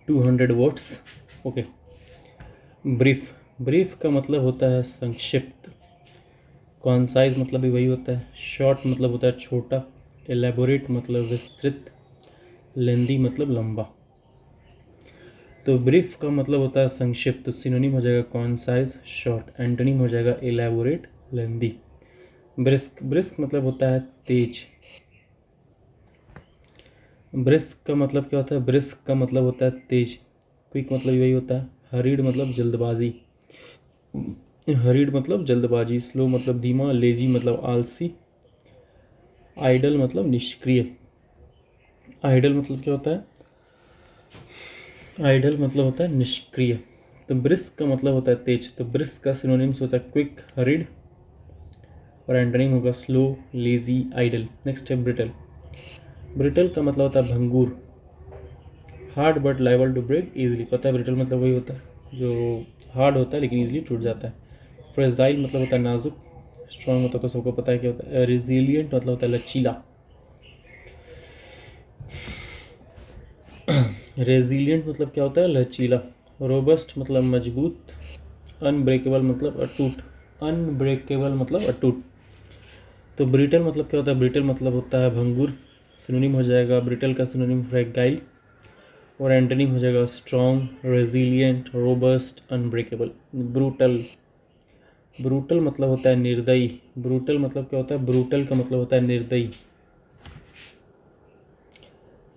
200 watts। Okay. Brief, brief का मतलब होता है संक्षिप्त। कॉन्साइज मतलब भी वही होता है। शॉर्ट मतलब होता है छोटा। एलेबोरेट मतलब विस्तृत। लेंदी मतलब लंबा। तो ब्रीफ का मतलब होता है संक्षिप्त, तो सिनोनिम हो जाएगा कॉन्साइज, शॉर्ट। एंटोनिम हो जाएगा एलेबोरेट, लेंदी। ब्रिस्क, ब्रिस्क मतलब होता है तेज। ब्रिस्क का मतलब क्या होता है? ब्रिस्क का मतलब होता है तेज। क्विक मतलब यही होता है। हरीड मतलब जल्दबाजी, हरीड मतलब जल्दबाजी। स्लो मतलब धीमा। लेजी मतलब आलसी। आइडल मतलब निष्क्रिय। आइडल मतलब क्या होता है? आइडल मतलब होता है निष्क्रिय। तो ब्रिस्क का मतलब होता है तेज, तो ब्रिस्क का सिनोनिम्स होता है क्विक, हरीड, और एंटोनिम होगा स्लो, लेजी, आइडल। नेक्स्ट है ब्रिटल। ब्रिटल का मतलब होता है भंगुर। Hard but liable to break easily. पता है ब्रिटल मतलब वही होता है जो हार्ड होता है लेकिन इजीली टूट जाता है। फ्रेजाइल मतलब होता है नाजुक। स्ट्रॉन्ग होता है तो सबको पता है क्या होता है। रेजिलियंट मतलब होता है लचीला। रेजिलियंट मतलब क्या होता है? लचीला। रोबस्ट मतलब मजबूत। अनब्रेकेबल मतलब अटूट। अनब्रेकेबल मतलब अटूट। तो ब्रिटल मतलब क्या होता है? ब्रिटल मतलब होता है भंगुर। सिनोनिम हो जाएगा ब्रिटल का सिनोनिम फ्रैगाइल, और एंटोनिम हो जाएगा strong, resilient, robust, unbreakable. Brutal, brutal मतलब होता है निर्दयी। ब्रूटल मतलब क्या होता है? ब्रूटल का मतलब होता है निर्दयी।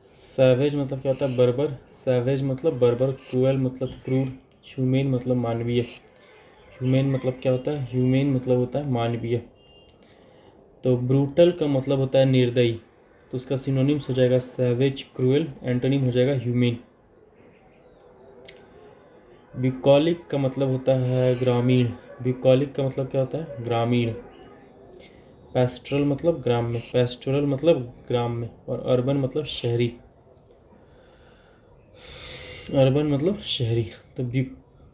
सैवेज मतलब क्या होता है? बर्बर। सैवेज मतलब बर्बर। क्रूएल मतलब क्रूर। ह्यूमेन मतलब मानवीय। ह्यूमेन मतलब क्या होता है? ह्यूमेन मतलब होता है मानवीय। तो ब्रूटल का मतलब होता है निर्दयी, तो उसका सिनोनिम्स हो जाएगा सैवेज, क्रूएल। एंटोनिम हो जाएगा ह्यूमेन। ब्यूकॉलिक का मतलब होता है ग्रामीण। ब्यूकॉलिक का मतलब क्या होता है? ग्रामीण। पेस्ट्रल मतलब ग्राम्य। पेस्टोरल मतलब ग्राम्य। और अर्बन मतलब शहरी। अर्बन मतलब शहरी। तो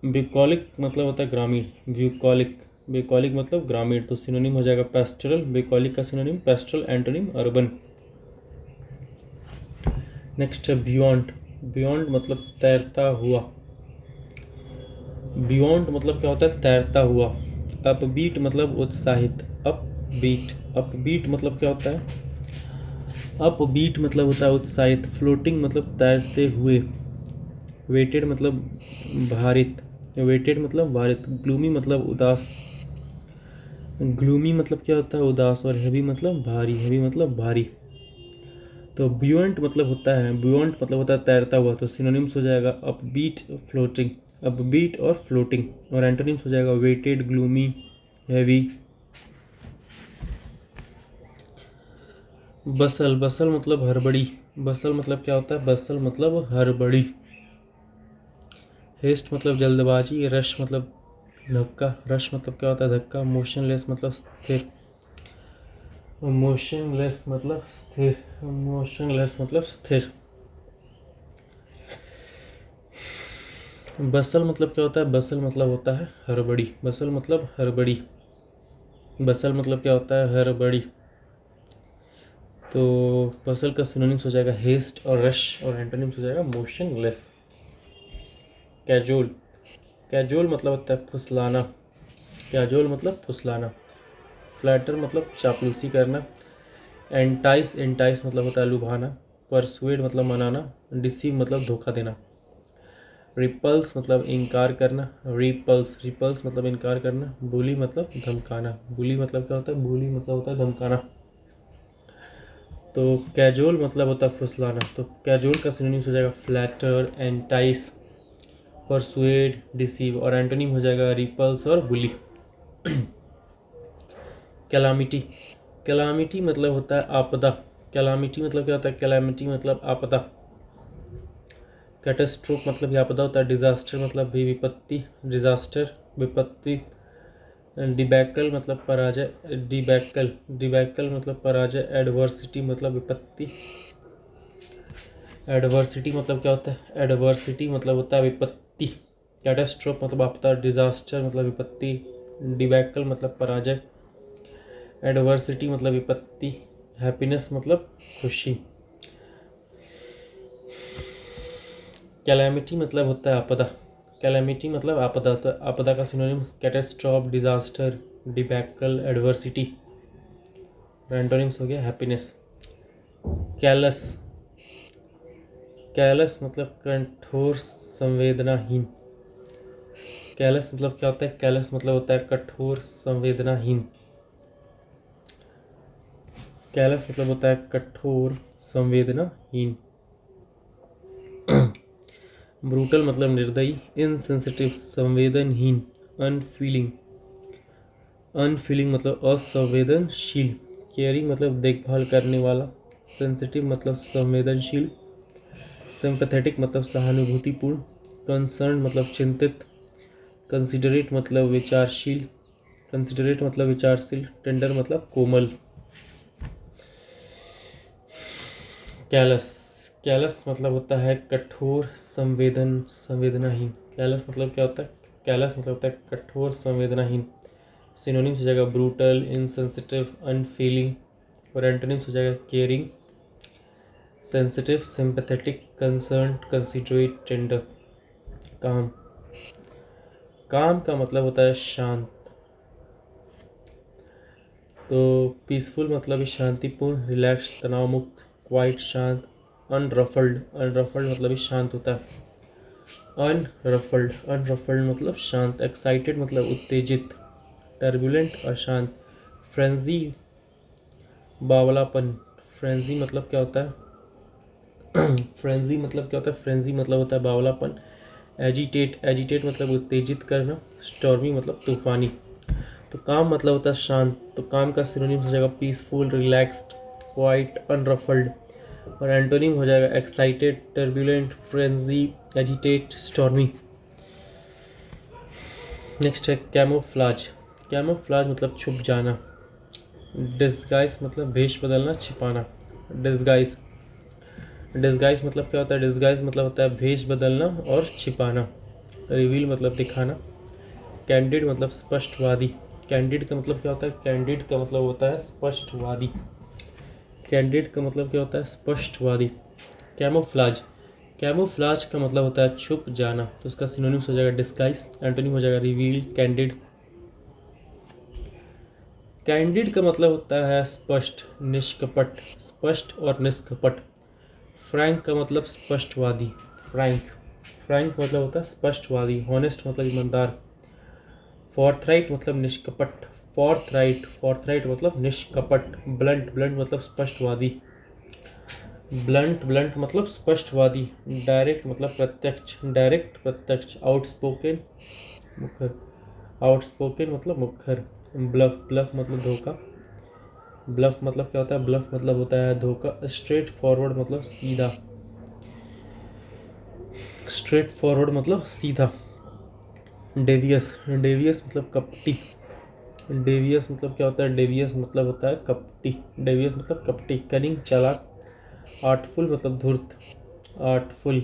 ब्यूकॉलिक मतलब होता है ग्रामीण। ब्यूकॉलिक, ब्यूकॉलिक मतलब ग्रामीण, तो सिनोनिम हो जाएगा पेस्टोरल। ब्यूकॉलिक का synonym pastoral, antonym urban. Next है बियॉन्ड। बियॉन्ड मतलब तैरता हुआ। बियॉन्ड मतलब क्या होता है? तैरता हुआ। अपबीट मतलब उत्साहित। अपबीट, अपबीट मतलब क्या होता है? अपबीट मतलब होता है उत्साहित। फ्लोटिंग मतलब तैरते हुए। वेटेड मतलब भारित। वेटेड मतलब भारित। ग्लूमी मतलब उदास। ग्लूमी मतलब क्या होता है? उदास। और हैवी मतलब भारी। हैवी मतलब भारी। तो ब्यूएंट मतलब होता है, ब्यूएंट मतलब होता है तैरता हुआ, तो सिनोनिम्स हो जाएगा अपबीट, फ्लोटिंग। अपबीट और फ्लोटिंग। और एंटोनिम्स हो जाएगा वेटेड, ग्लूमी, हैवी। बसल, बसल मतलब हड़बड़ी। बसल मतलब क्या होता है? बसल मतलब हड़बड़ी। हेस्ट मतलब जल्दबाजी। रश मतलब धक्का। रश मतलब क्या होता है? धक्का। मोशनलेस मतलब स्थिर। मोशनलेस मतलब स्थिर। मोशनलेस मतलब स्थिर। बसल मतलब क्या होता है? बसल मतलब होता है हड़बड़ी। बसल मतलब हड़बड़ी। बसल मतलब क्या होता है? हड़बड़ी। तो बसल का सिनोनिम्स हो जाएगा हेस्ट और रश, और एंटोनिम्स हो जाएगा मोशनलेस। कैजुअल, कैजुअल मतलब होता है फुसलाना। कैजुअल मतलब फुसलाना। फ्लैटर मतलब चापलूसी करना। एंटाइस, एंटाइस मतलब होता है लुभाना। परसुएड मतलब मनाना। डिसीव मतलब धोखा देना। रिपल्स मतलब इनकार करना। रिपल्स, रिपल्स मतलब इनकार करना। बुली मतलब धमकाना। बुली मतलब क्या होता है? बुली मतलब होता है धमकाना। तो कैजुअल मतलब होता है फुसलाना, तो कैजुअल का सिनोनिम हो जाएगा फ्लैटर, एंटाइस, परसुएड, डिसीव, और एंटोनिम हो जाएगा रिपल्स और बुली। कैलामिटी, कैलामिटी मतलब होता है आपदा। कैलामिटी मतलब क्या होता है? कैलामिटी मतलब आपदा। कैटास्ट्रोफ मतलब ये आपदा होता है। डिजास्टर मतलब भी विपत्ति। डिजास्टर, विपत्ति। डिबैकल मतलब पराजय। डिबैकल, डिबैकल मतलब पराजय। एडवर्सिटी मतलब विपत्ति। एडवर्सिटी मतलब क्या होता है? एडवर्सिटी मतलब होता है विपत्ति। कैटास्ट्रोफ मतलब आपदा। डिजास्टर मतलब विपत्ति। डिबैकल मतलब पराजय। एडवर्सिटी मतलब विपत्ति। हैप्पीनेस मतलब खुशी। कैलेमिटी मतलब होता है आपदा, कैलेमिटी मतलब आपदा, तो आपदा का synonym catastrophe, disaster, debacle, adversity. Antonyms हो गया हैप्पीनेस। कैलस, कैलस मतलब कठोर संवेदनाहीन। कैलस मतलब क्या होता है? कैलस मतलब होता है कठोर संवेदनाहीन। कैलस मतलब होता है कठोर संवेदनाहीन। ब्रूटल मतलब निर्दयी, इनसेंसिटिव संवेदनहीन, अनफीलिंग, अनफीलिंग मतलब असंवेदनशील, केयरिंग मतलब देखभाल करने वाला, सेंसिटिव मतलब संवेदनशील, सिंपैथेटिक मतलब सहानुभूतिपूर्ण, कंसर्न मतलब चिंतित, कंसिडरेट मतलब विचारशील, कंसिडरेट मतलब विचारशील, टेंडर मतलब कोमल। कैलस, कैलस मतलब होता है कठोर संवेदनाहीन। कैलस मतलब क्या होता है? कैलस मतलब होता है कठोर संवेदनाहीन। सिनोनिम्स हो जाएगा ब्रूटल, इनसेंसिटिव, अनफीलिंग, और एंटोनिम्स हो जाएगा caring, sensitive, sympathetic, concern, considerate, tender. काम, काम का मतलब होता है शांत। तो पीसफुल मतलब शांतिपूर्ण, रिलैक्स तनाव मुक्त, क्वाइट शांत, अनरफल्ड, अनरफल्ड मतलब शांत होता है, अनरफल्ड, अनरफल्ड मतलब शांत, एक्साइटेड मतलब उत्तेजित, टर्बुलेंट अशांत, फ्रेंजी बावलापन, फ्रेंजी मतलब क्या होता है? फ्रेंजी मतलब क्या होता है? फ्रेंजी मतलब होता है बावलापन। एजिटेट, एजिटेट मतलब उत्तेजित करना, स्टॉर्मी मतलब तूफानी। तो काम मतलब होता है शांत, तो काम का सिनोनिम हो जाएगा पीसफुल, रिलैक्स्ड, क्वाइट, अनरफल्ड, और एंटोनिम हो जाएगा excited, turbulent, frenzy, agitate, stormy. Next है कैमोफ्लाज। कैमोफ्लाज मतलब छुप जाना। डिस्गाइज मतलब भेष बदलना, छिपाना। डिस्गाइज, डिस्गाइज मतलब क्या होता है? डिस्गाइज मतलब होता है भेष बदलना और छिपाना। रिवील मतलब दिखाना। कैंडिड मतलब स्पष्टवादी। कैंडिड का मतलब क्या होता है? कैंडिड का मतलब होता है स्पष्टवादी। कैंडिड का मतलब क्या होता है? स्पष्टवादी। कैमोफ्लाज, कैमोफ्लाज का मतलब होता है छुप जाना, तो उसका सिनोनिम्स हो जाएगा डिस्गाइज, एंटोनिम हो जाएगा रिवील, कैंडिड। कैंडिड का मतलब होता है स्पष्ट, निष्कपट, स्पष्ट और निष्कपट। फ्रैंक का मतलब स्पष्टवादी, फ्रैंक, फ्रैंक मतलब होता है स्पष्टवादी। हॉनेस्ट मतलब ईमानदार। फॉरथराइट मतलब निष्कपट, फॉरथराइट, फॉरथराइट मतलब निष्कपट। ब्लंट, ब्लंट मतलब स्पष्टवादी, ब्लंट, ब्लंट मतलब स्पष्टवादी। डायरेक्ट मतलब प्रत्यक्ष, डायरेक्ट प्रत्यक्ष। आउटस्पोकन, मुखर, आउटस्पोकन मतलब मुखर। ब्लफ, ब्लफ मतलब धोखा। ब्लफ मतलब क्या होता है? ब्लफ मतलब होता है धोखा। स्ट्रेट फॉरवर्ड मतलब सीधा, स्ट्रेट फॉरवर्ड मतलब सीधा। डेवियस, डेवियस मतलब कपटी। डेवियस मतलब क्या होता है? डेवियस मतलब होता है कपटी, डेवियस मतलब कपटी। कनिंग, चालाक। आर्टफुल मतलब धूर्त, आर्टफुल,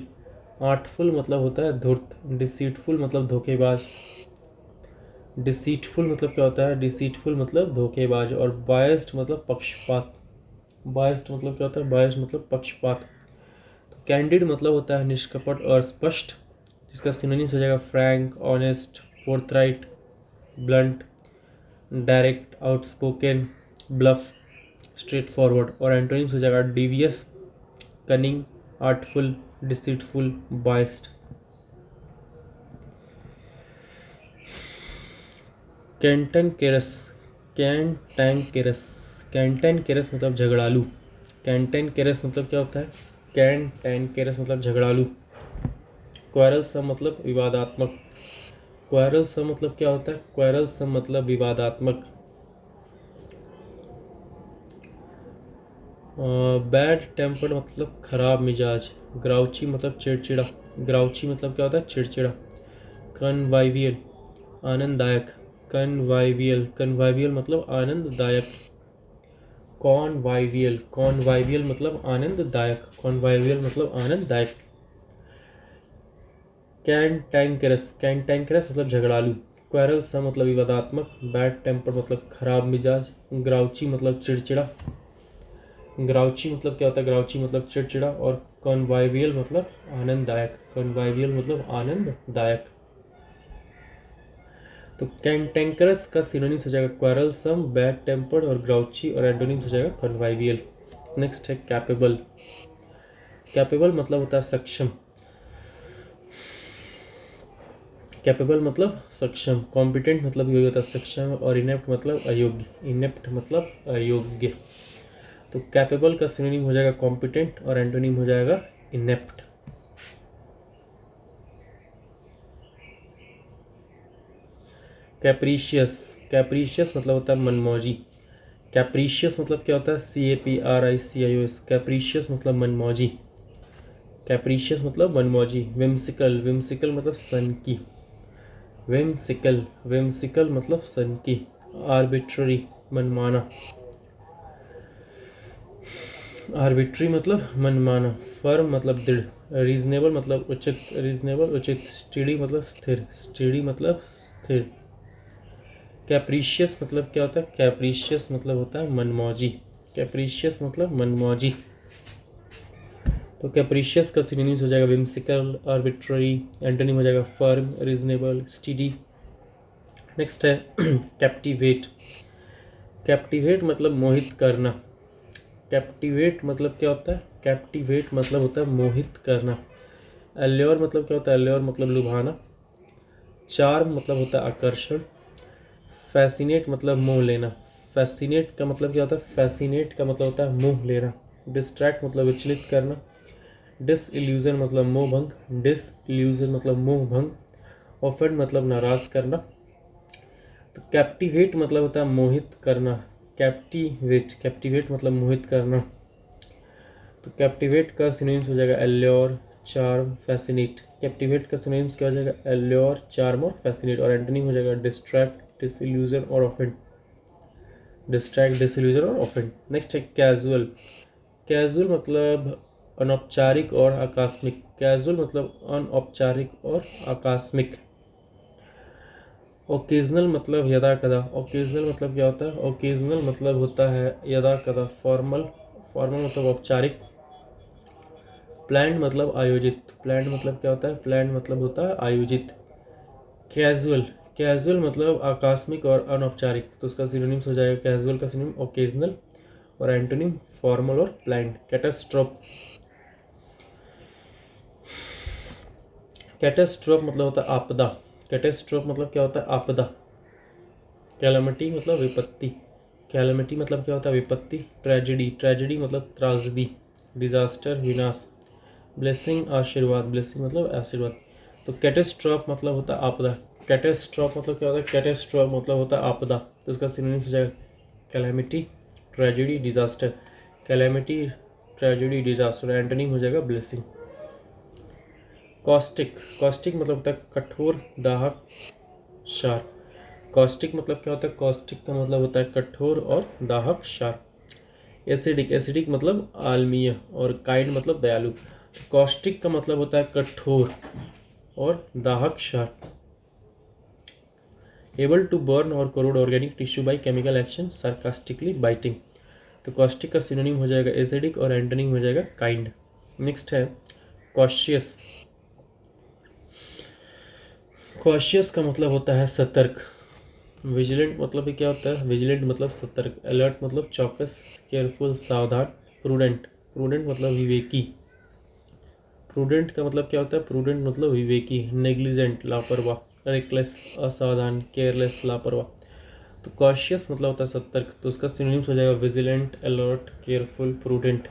आर्टफुल मतलब होता है धूर्त। डिसीटफुल मतलब धोखेबाज, डिसीटफुल मतलब क्या होता है? डिसीटफुल मतलब धोखेबाज। और बायस्ड मतलब पक्षपात, बायस्ड मतलब क्या होता है? बायस्ड मतलब पक्षपात। कैंडिड मतलब होता है निष्कपट और स्पष्ट, जिसका सिनोनिम्स हो जाएगा frank, honest, forthright, blunt, direct, outspoken, bluff, straightforward. और एंटोनिम्स हो जाएगा devious, cunning, artful, deceitful, biased. Cantankerous, cantankerous, cantankerous मतलब झगड़ालू। कैंटैंकेरस मतलब क्या होता है? कैंटैंकेरस मतलब झगड़ालू। क्वारलसम मतलब विवादात्मक। क्वारलसम मतलब क्या होता है? क्वारलसम मतलब विवादात्मक। बैड टेम्पर्ड मतलब खराब मिजाज। ग्राउची मतलब चिड़चिड़ा, ग्राउची मतलब क्या होता है? चिड़चिड़ा। कन्वाइवियल, आनंददायक। कन्वाइवियल, कन्वाइवियल मतलब आनंददायक। कॉन्वाइवियल, कॉन्वाइवियल मतलब आनंददायक, कॉन्वाइवियल मतलब आनंददायक। कैंटैंकरस, कैंटैंकरस मतलब झगड़ालू। क्वेरलसम मतलब विवादात्मक। बैड टेम्पर मतलब खराब मिजाज। ग्राउची मतलब चिड़चिड़ा। ग्राउची मतलब क्या होता है, ग्राउची मतलब चिड़चिड़ा, और कॉन्वाइवियल मतलब आनंददायक, कॉन्वाइवियल मतलब आनंददायक। तो कैंटेंकरस का सिनोनिम्स हो जाएगा क्वारलसम, बैड टेम्पर्ड और ग्राउची, और एंटोनिम्स हो जाएगा कॉन्वाइवियल। नेक्स्ट है कैपेबल। कैपेबल मतलब होता है सक्षम, कैपेबल मतलब सक्षम। कॉम्पिटेंट मतलब यही होता है सक्षम, और इनेप्ट मतलब अयोग्य, इनेप्ट मतलब अयोग्य। तो कैपेबल का सिनोनिम हो जाएगा कॉम्पिटेंट, और एंटोनिम हो जाएगा इनेप्ट। कैप्रीशियस, कैप्रीशियस मतलब होता है मनमौजी। कैप्रीशियस मतलब क्या होता है, CAPRICIOS, कैप्रीशियस मतलब मनमौजी, कैप्रीशियस मतलब मनमौजी। विम्सिकल, विम्सिकल मतलब सन की, विम्सिकल, विम्सिकल मतलब सन की। आर्बिट्ररी मनमाना, आर्बिट्री मतलब मनमाना। फर्म मतलब दृढ़, रीजनेबल मतलब उचित, रीजनेबल उचित। स्टेडी मतलब स्थिर, स्टेडी मतलब स्थिर। कैप्रीशियस मतलब क्या होता है, कैप्रीशियस मतलब होता है मनमौजी, कैप्रीशियस मतलब मनमौजी। तो कैप्रीशियस का सिनोनिम्स हो जाएगा विम्सिकल, आर्बिट्ररी, एंटोनिम हो जाएगा फर्म, रीजनेबल, स्टेडी। नेक्स्ट है कैप्टिवेट। कैप्टिवेट मतलब मोहित करना, कैप्टिवेट मतलब क्या होता है, कैप्टिवेट मतलब होता है मोहित करना। एल्योर मतलब क्या होता है, एल्योर मतलब लुभाना। चार्म मतलब होता है आकर्षण। फैसिनेट मतलब मोह लेना, फैसिनेट का मतलब क्या होता है, फैसिनेट का मतलब होता है मोह लेना। डिस्ट्रैक्ट मतलब विचलित करना। डिसइल्यूजन मतलब मोह भंग, डिसइल्यूजन मतलब मोह भंग। ऑफेंड मतलब नाराज करना। तो कैप्टिवेट मतलब होता है मोहित करना, कैप्टिवेट, कैप्टिवेट मतलब मोहित करना। तो कैप्टिवेट का सिनोनिम्स हो जाएगा एल्योर, चार्म, फैसिनेट। कैप्टिवेट का सिनोनिम्स क्या हो जाएगा, एल्योर, चार्म और फैसिनेट, और एंटोनिम हो जाएगा डिस्ट्रैक्ट, डिसइल्यूजन और ऑफेंड, डिस्ट्रैक्ट, डिसइल्यूजन और ऑफेंड। नेक्स्ट है कैजुअल। कैजुअल मतलब अनौपचारिक और आकस्मिक, कैजुअल मतलब अनौपचारिक और आकस्मिक। ओकेजनल मतलब यदा कदा, ओकेजनल मतलब क्या होता है, ओकेजनल मतलब होता है यदा कदा। फॉर्मल, फॉर्मल मतलब औपचारिक। प्लान्ड मतलब आयोजित, प्लान्ड मतलब क्या होता है, प्लान्ड मतलब होता है आयोजित। कैजुअल, कैजुअल मतलब आकस्मिक और अनौपचारिक, तो उसका सिनोनिम्स हो जाएगा, कैजुअल का सिनोनिम ओकेजनल, और एंटोनिम फॉर्मल और प्लान्ड। कैटास्ट्रोफ, कैटास्ट्रोफ मतलब होता है आपदा, कैटास्ट्रोफ मतलब क्या होता है, आपदा। कैलामिटी मतलब विपत्ति, कैलामिटी मतलब क्या होता है, विपत्ति। ट्रेजेडी, ट्रेजेडी मतलब त्रासदी। डिजास्टर विनाश। ब्लेसिंग आशीर्वाद, ब्लेसिंग मतलब आशीर्वाद। तो कैटेस्ट्रॉफ मतलब होता है आपदा, कैटेस्ट्रॉफ मतलब क्या होता है, कैटेस्ट्रॉफ मतलब होता है आपदा, तो उसका सिनोनिम्स हो जाएगा calamity, tragedy, disaster. Calamity, tragedy, disaster, antonym हो जाएगा ब्लेसिंग। कॉस्टिक, कॉस्टिक मतलब होता है कठोर, दाहक, क्षार। कॉस्टिक मतलब क्या होता है, कॉस्टिक का मतलब होता है कठोर और दाहक क्षार। एसिडिक, एसिडिक मतलब आल्मीय, और काइंड मतलब दयालु। कॉस्टिक का मतलब होता है कठोर और दाहक क्षार। एबल टू बर्न और crore organic tissue by chemical action, sarcastically biting. तो कॉस्टिक का सिनोनिम हो जाएगा एसिडिक, और एंटोनिम हो जाएगा काइंड। नेक्स्ट है कॉशियस। कॉशियस का मतलब होता है सतर्क। विजिलेंट मतलब भी क्या होता है, विजिलेंट मतलब सतर्क। अलर्ट मतलब चौकस, केयरफुल सावधान। प्रूडेंट, प्रूडेंट मतलब विवेकी, प्रूडेंट का मतलब क्या होता है, प्रूडेंट मतलब विवेकी। नेग्लिजेंट लापरवाह, रेकलेस असावधान, केयरलेस लापरवाह। तो कॉशियस मतलब होता है सतर्क, तो उसका सिनोनिम्स हो जाएगा विजिलेंट, अलर्ट, केयरफुल, प्रूडेंट,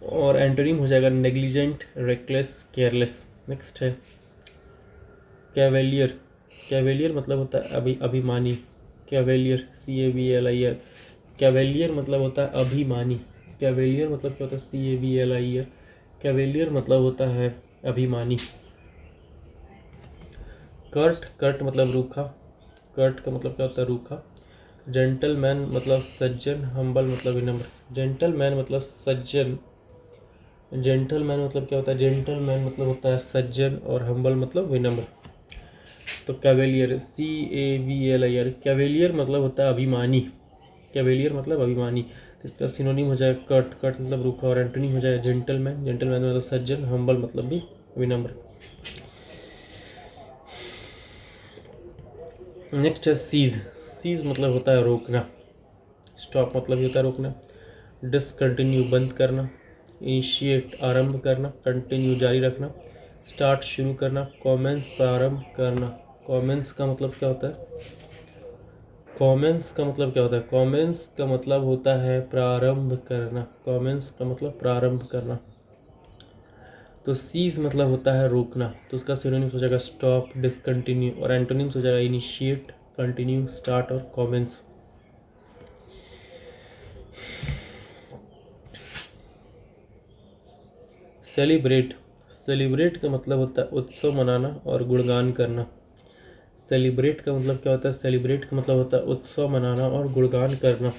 और एंटोनिम हो जाएगा नेग्लिजेंट, रेकलेस, केयरलेस। नेक्स्ट है कैवेलियर। कैवेलियर मतलब होता है अभिमानी, कैवेलियर, CAVLIR। कैवेलियर मतलब होता है अभिमानी, कैवेलियर मतलब क्या होता है, CAVLIR। कैवेलियर मतलब होता है अभिमानी। कर्ट, कर्ट मतलब रूखा, कर्ट का मतलब क्या होता है, रूखा। जेंटलमैन मतलब सज्जन, हम्बल मतलब विनम्र। जेंटलमैन मतलब सज्जन, जेंटलमैन मतलब क्या होता है, जेंटलमैन मतलब होता है सज्जन, और हम्बल मतलब विनम्र। तो कैवेलियर, CAVLIR, कैवेलियर मतलब होता है अभिमानी, कैवेलियर मतलब अभिमानी। तो इसका सिनोनिम हो जाएगा कट, कट मतलब रूखा, और एंटोनिम हो जाएगा जेंटलमैन, जेंटलमैन मतलब सज्जन, हम्बल मतलब भी विनम्र। नेक्स्ट है सीज, सीज मतलब होता है रोकना, स्टॉप मतलब होता है रोकना, डिसकंटिन्यू बंद करना, इनिशिएट आरंभ करना, कंटिन्यू जारी रखना, स्टार्ट शुरू करना, कॉमेंस प्रारंभ करना। कॉमेंस का मतलब क्या होता है? कॉमेंस का मतलब क्या होता है? कॉमेंस का मतलब होता है प्रारंभ करना, कॉमेंस का मतलब प्रारंभ करना। तो सीज मतलब होता है रोकना, तो उसका सिनोनिम्स हो जाएगा स्टॉप, डिसकंटिन्यू, और एंटोनिम्स हो जाएगा इनिशिएट, कंटिन्यू, स्टार्ट और कॉमेंस। सेलिब्रेट, सेलिब्रेट का मतलब होता है उत्सव मनाना और गुणगान करना। सेलिब्रेट का मतलब क्या होता है? सेलिब्रेट का मतलब होता है उत्सव मनाना और गुणगान करना।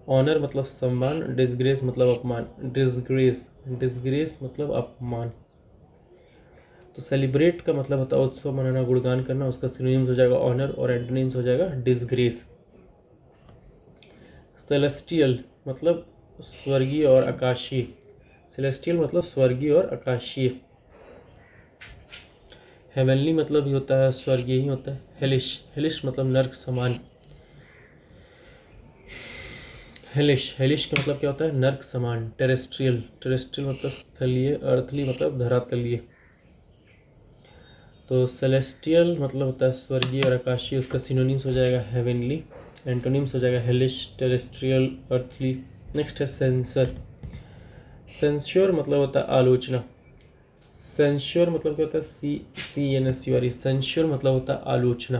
ऑनर मतलब सम्मान, डिसग्रेस मतलब अपमान, डिसग्रेस, डिसग्रेस मतलब अपमान। तो सेलिब्रेट का मतलब होता है उत्सव मनाना, गुणगान करना, उसका सिनोनिम्स हो जाएगा ऑनर और एंटोनिम्स हो जाएगा डिसग्रेस। सेलेस्टियल मतलब स्वर्गीय और आकाशीय, सेलेस्टियल मतलब स्वर्गीय और आकाशीय। हेवनली मतलब भी होता है स्वर्गीय ही होता है। हेलिश, हेलिश मतलब नर्क समान, हेलिश, हेलिश का मतलब क्या होता है? नर्क समान। टेरेस्ट्रियल, टेरेस्ट्रियल मतलब स्थलीय, अर्थली मतलब धरातलीय। तो सेलेस्टियल मतलब होता है स्वर्गीय और आकाशीय, उसका सिनोनिम्स हो जाएगा हेवनली, एंटोनिम्स हो जाएगा हेलिश, टेरेस्ट्रियल, अर्थली। नेक्स्ट है सेंसर, सेंस्योर मतलब होता है आलोचना। सेंश्योर मतलब क्या होता है? CNSUR, सेंश्योर मतलब होता है आलोचना।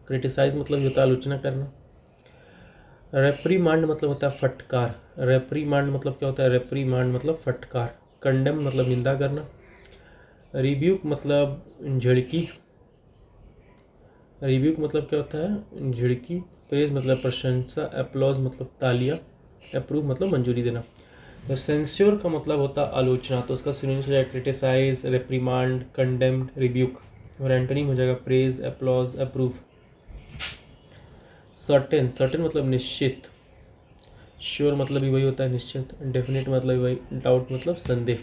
क्रिटिसाइज मतलब होता है आलोचना करना। रेप्रीमांड मतलब होता है फटकार, रेप्रीमांड मतलब क्या होता है? रेप्रीमांड मतलब फटकार। कंडेम मतलब निंदा करना। रिब्यूक मतलब झिड़की, रिब्यूक मतलब क्या होता है? झिड़की। प्रेज मतलब प्रशंसा, अप्लॉज मतलब तालियां, अप्रूव मतलब मंजूरी देना। तो सेंस्योर का मतलब होता है आलोचना, तो उसका सिनोनिम्स हो जाएगा क्रिटिसाइज, रेप्रीमांड, कंडेम्ड, रिब्यूक, और एंटोनिम हो जाएगा praise, applause, approve. Certain, certain मतलब निश्चित, श्योर मतलब भी वही होता है निश्चित, डेफिनेट मतलब वही, डाउट मतलब संदेह।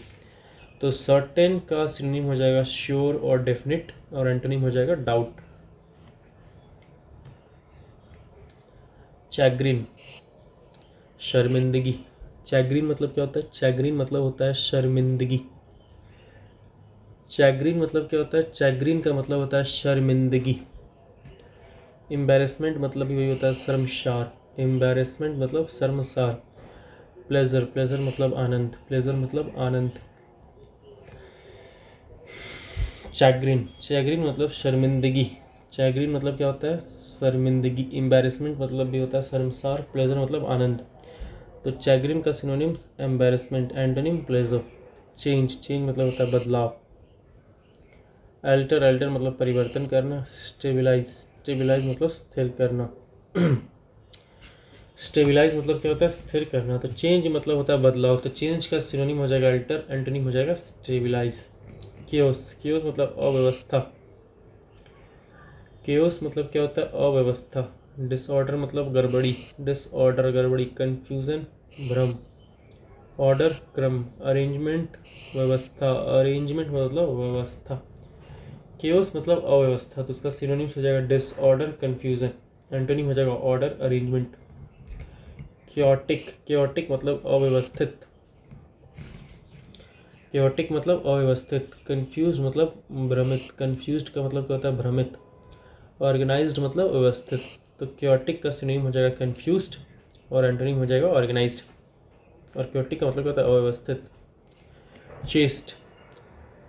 तो सर्टेन का सिनोनिम हो जाएगा श्योर और डेफिनेट, और एंटोनिम हो जाएगा डाउट। चैग्रिन, शर्मिंदगी, चैग्रिन मतलब क्या होता है? चैग्रिन मतलब होता है शर्मिंदगी। चैग्रिन मतलब क्या होता है? चैग्रिन का मतलब होता है शर्मिंदगी। एम्बेरसमेंट मतलब भी वही होता है शर्मसार, एम्बेरसमेंट मतलब शर्मसार। प्लेजर, प्लेजर मतलब आनंद, प्लेजर मतलब आनंद। चैग्रिन, चैग्रिन मतलब शर्मिंदगी, चैग्रिन मतलब क्या होता है? शर्मिंदगी। एम्बेरसमेंट मतलब भी होता है शर्मसार, प्लेजर मतलब आनंद। तो चैग्रिन का synonyms embarrassment, antonym pleasure. Change, change मतलब होता है बदलाव। अल्टर, अल्टर मतलब परिवर्तन करना। स्टेबिलाइज, स्टेबिलाइज मतलब स्थिर करना। स्टेबिलाइज मतलब क्या होता है? स्थिर करना। तो चेंज मतलब होता है बदलाव, तो चेंज का सिनोनिम हो जाएगा अल्टर, एंटोनिम हो जाएगा स्टेबिलाइज। केओस, केओस मतलब अव्यवस्था, केओस मतलब क्या होता है? अव्यवस्था। डिसऑर्डर मतलब गड़बड़ी, डिसऑर्डर गड़बड़ी। कंफ्यूजन भ्रम। ऑर्डर क्रम, अरेंजमेंट व्यवस्था, अरेंजमेंट मतलब व्यवस्था। केओस मतलब अव्यवस्था, तो उसका सिनोनिम्स हो जाएगा डिसऑर्डर, कंफ्यूजन, एंटोनिम हो जाएगा ऑर्डर, अरेंजमेंट। क्योटिक, क्योटिक मतलब अव्यवस्थित, क्योटिक मतलब अव्यवस्थित। कंफ्यूज मतलब भ्रमित, कंफ्यूज्ड का मतलब क्या होता है? भ्रमित। ऑर्गेनाइज्ड मतलब व्यवस्थित, तो क्योटिक का सिनोनिम हो जाएगा कंफ्यूज्ड, और एंटोनिम हो जाएगा ऑर्गेनाइज्ड। और क्योटिक का मतलब क्या होता है? अव्यवस्थित। चेस्ट,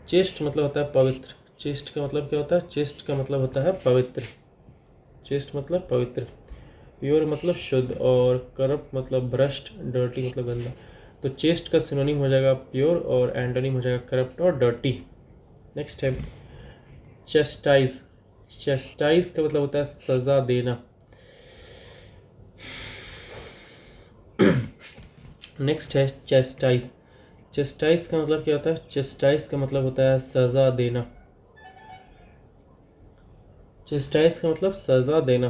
चेस्ट मतलब होता है पवित्र, चेस्ट का मतलब क्या होता है? चेस्ट का मतलब होता है पवित्र, चेस्ट मतलब पवित्र। प्योर मतलब शुद्ध, और करप्ट मतलब भ्रष्ट, डर्टी मतलब गंदा। तो चेस्ट का सिनोनिम हो जाएगा प्योर, और एंटोनिम हो जाएगा करप्ट और डर्टी। नेक्स्ट है चेस्टाइज, चेस्टाइज का मतलब होता है सजा देना। नेक्स्ट है चेस्टाइज, चेस्टाइज का मतलब क्या होता है? चेस्टाइज का मतलब होता है सजा देना, चेस्टाइज का मतलब सजा देना।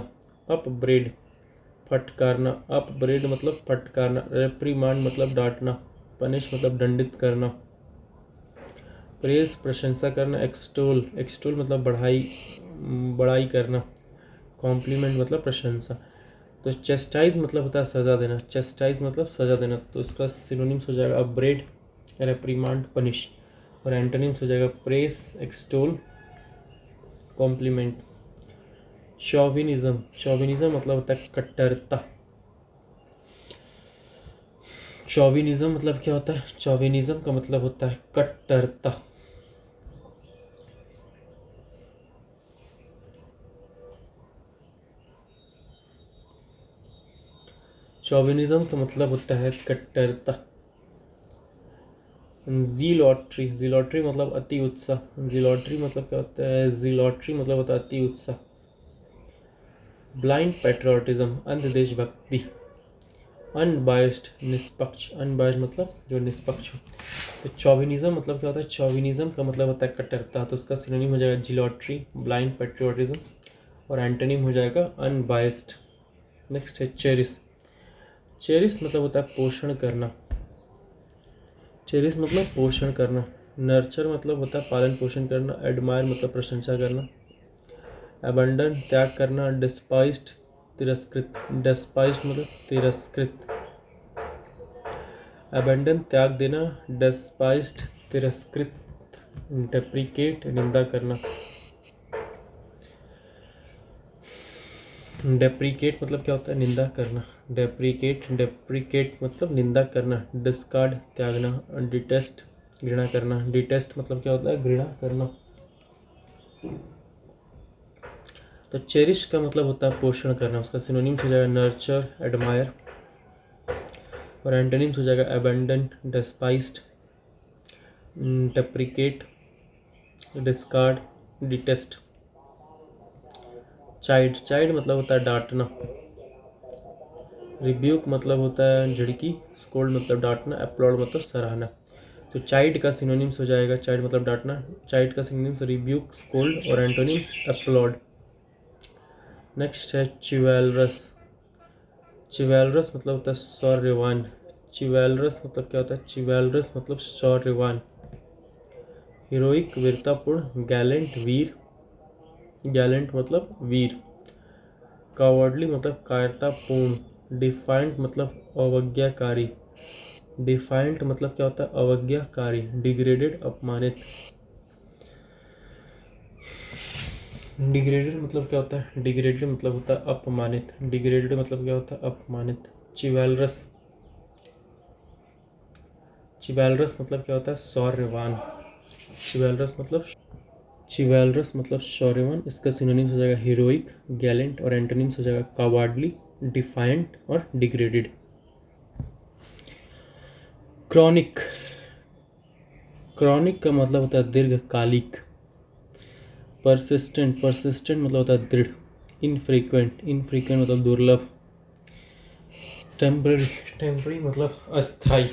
अपब्रेड, फटकारना, अपब्रेड मतलब फटकारना, रेप्रीमांड मतलब डांटना, पनिश मतलब दंडित करना, प्रेस प्रशंसा करना, एक्सटोल एक्सटोल मतलब बड़ाई करना, कॉम्प्लीमेंट मतलब प्रशंसा। तो चेस्टाइज मतलब होता है सज़ा देना, चेस्टाइज मतलब सज़ा देना, तो इसका सिनोनिम्स हो जाएगा अपब्रेड, रेप्रीमांड, पनिश, और एंटोनिम्स हो जाएगा प्रेस, एक्सटोल, कॉम्प्लीमेंट। शॉविनिज्म, शॉविनिज्म मतलब होता है कट्टरता। शॉविनिज्म मतलब क्या होता है? शॉविनिज्म का मतलब होता है कट्टरता। शॉविनिज्म का मतलब होता है कट्टरता। जीलॉटरी, जीलॉटरी मतलब अति उत्साह, जीलॉटरी मतलब क्या होता है? जीलॉटरी मतलब होता है अति उत्साह। ब्लाइंड पैट्रियोटिज्म, अंध देशभक्ति। अनबायस्ड निष्पक्ष, अनबायस्ड मतलब जो निष्पक्ष हो। तो चौविनिज्म मतलब क्या होता है? चौविनिज्म का मतलब होता है कट्टरता, तो उसका सिनोनिम हो जाएगा जीलॉटरी, ब्लाइंड पैट्रियोटिज्म, और एंटोनिम हो जाएगा अनबायस्ड। नेक्स्ट है चेरिस, चेरिस मतलब होता है पोषण करना, चेरिस मतलब पोषण करना। नर्चर मतलब होता है पालन पोषण करना, एडमायर मतलब प्रशंसा करना, अबंडन त्याग करना, डिस्पाइस्ड तिरस्कृत, डिस्पाइस्ड मतलब तिरस्कृत, अबंडन त्याग देना, डिस्पाइस्ड तिरस्कृत, डेप्रिकेट निंदा करना, डेप्रिकेट मतलब क्या होता है? निंदा करना, डेप्रिकेट, डेप्रिकेट मतलब निंदा करना, डिस्कार्ड त्यागना, डिटेस्ट घृणा करना, डिटेस्ट मतलब क्या होता है? घृणा करना। तो चेरिश का मतलब होता है पोषण करना, उसका सिनोनिम्स हो जाएगा नर्चर, एडमायर, और एंटोनिम्स हो जाएगा abandon, डिस्पाइस्ड, deprecate, discard, detest. Child, child मतलब होता है डांटना, रिब्यूक मतलब होता है झिड़की, स्कोल्ड मतलब डांटना, अपलॉड मतलब सराहना। तो चाइड का सिनोनिम्स हो जाएगा, चाइड मतलब डांटना, चाइड का सिनोनिम्स रिब्यूक, स्कोल्ड, और एंटोनिम्स अपलॉड। नेक्स्ट है चिवैलरस, चिवैलरस मतलब होता है शौर्यवान, चिवैलरस मतलब क्या होता है? चिवैलरस मतलब शौर्यवान। हीरोइक वीरतापूर्ण, गैलेंट वीर, गैलेंट मतलब वीर। कावर्डली मतलब कायरतापूर्ण, डिफाइंट मतलब अवज्ञाकारी, डिफाइंट मतलब क्या होता है? अवज्ञाकारी। डिग्रेडेड अपमानित, डिग्रेडेड मतलब क्या होता है? डिग्रेडेड मतलब होता है अपमानित, डिग्रेडेड मतलब क्या होता है? अपमानित। चिवैलरस, चिवैलरस मतलब क्या होता है? शौर्यवान, चिवैलरस मतलब, चिवैलरस मतलब शौर्यवान। इसका सिनोनिम्स हो जाएगा हीरोइक, गैलेंट, और एंटोनिम्स हो जाएगा कावार्डली, डिफाइंट, और डिग्रेडेड। क्रॉनिक, क्रॉनिक का मतलब होता है दीर्घकालिक। परसिस्टेंट, परसिस्टेंट मतलब होता है दृढ़। इनफ्रीक्वेंट, इनफ्रीक्वेंट मतलब दुर्लभ। टेम्पररी, टेम्पररी मतलब अस्थाई।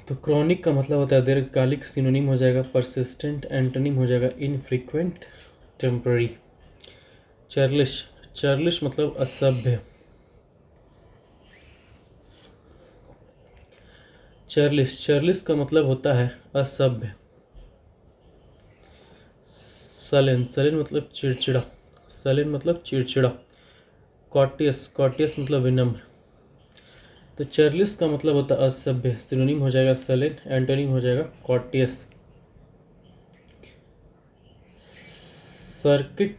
तो क्रॉनिक का मतलब होता है दीर्घकालिक, सिनोनिम हो जाएगा परसिस्टेंट, एंटोनिम हो जाएगा इनफ्रीक्वेंट, टेम्पररी। चर्लिश, चर्लिश मतलब असभ्य, चर्लिश, चर्लिश का मतलब होता है असभ्य। सलेन, सलेन मतलब चिड़चिड़ा, सलेन मतलब चिड़चिड़ा। कॉटियस, कॉटियस मतलब विनम्र। तो चर्लिस का मतलब होता है असभ्य, सिनोनिम हो जाएगा सलेन, एंटोनिम हो जाएगा कॉटियस। सर्किट,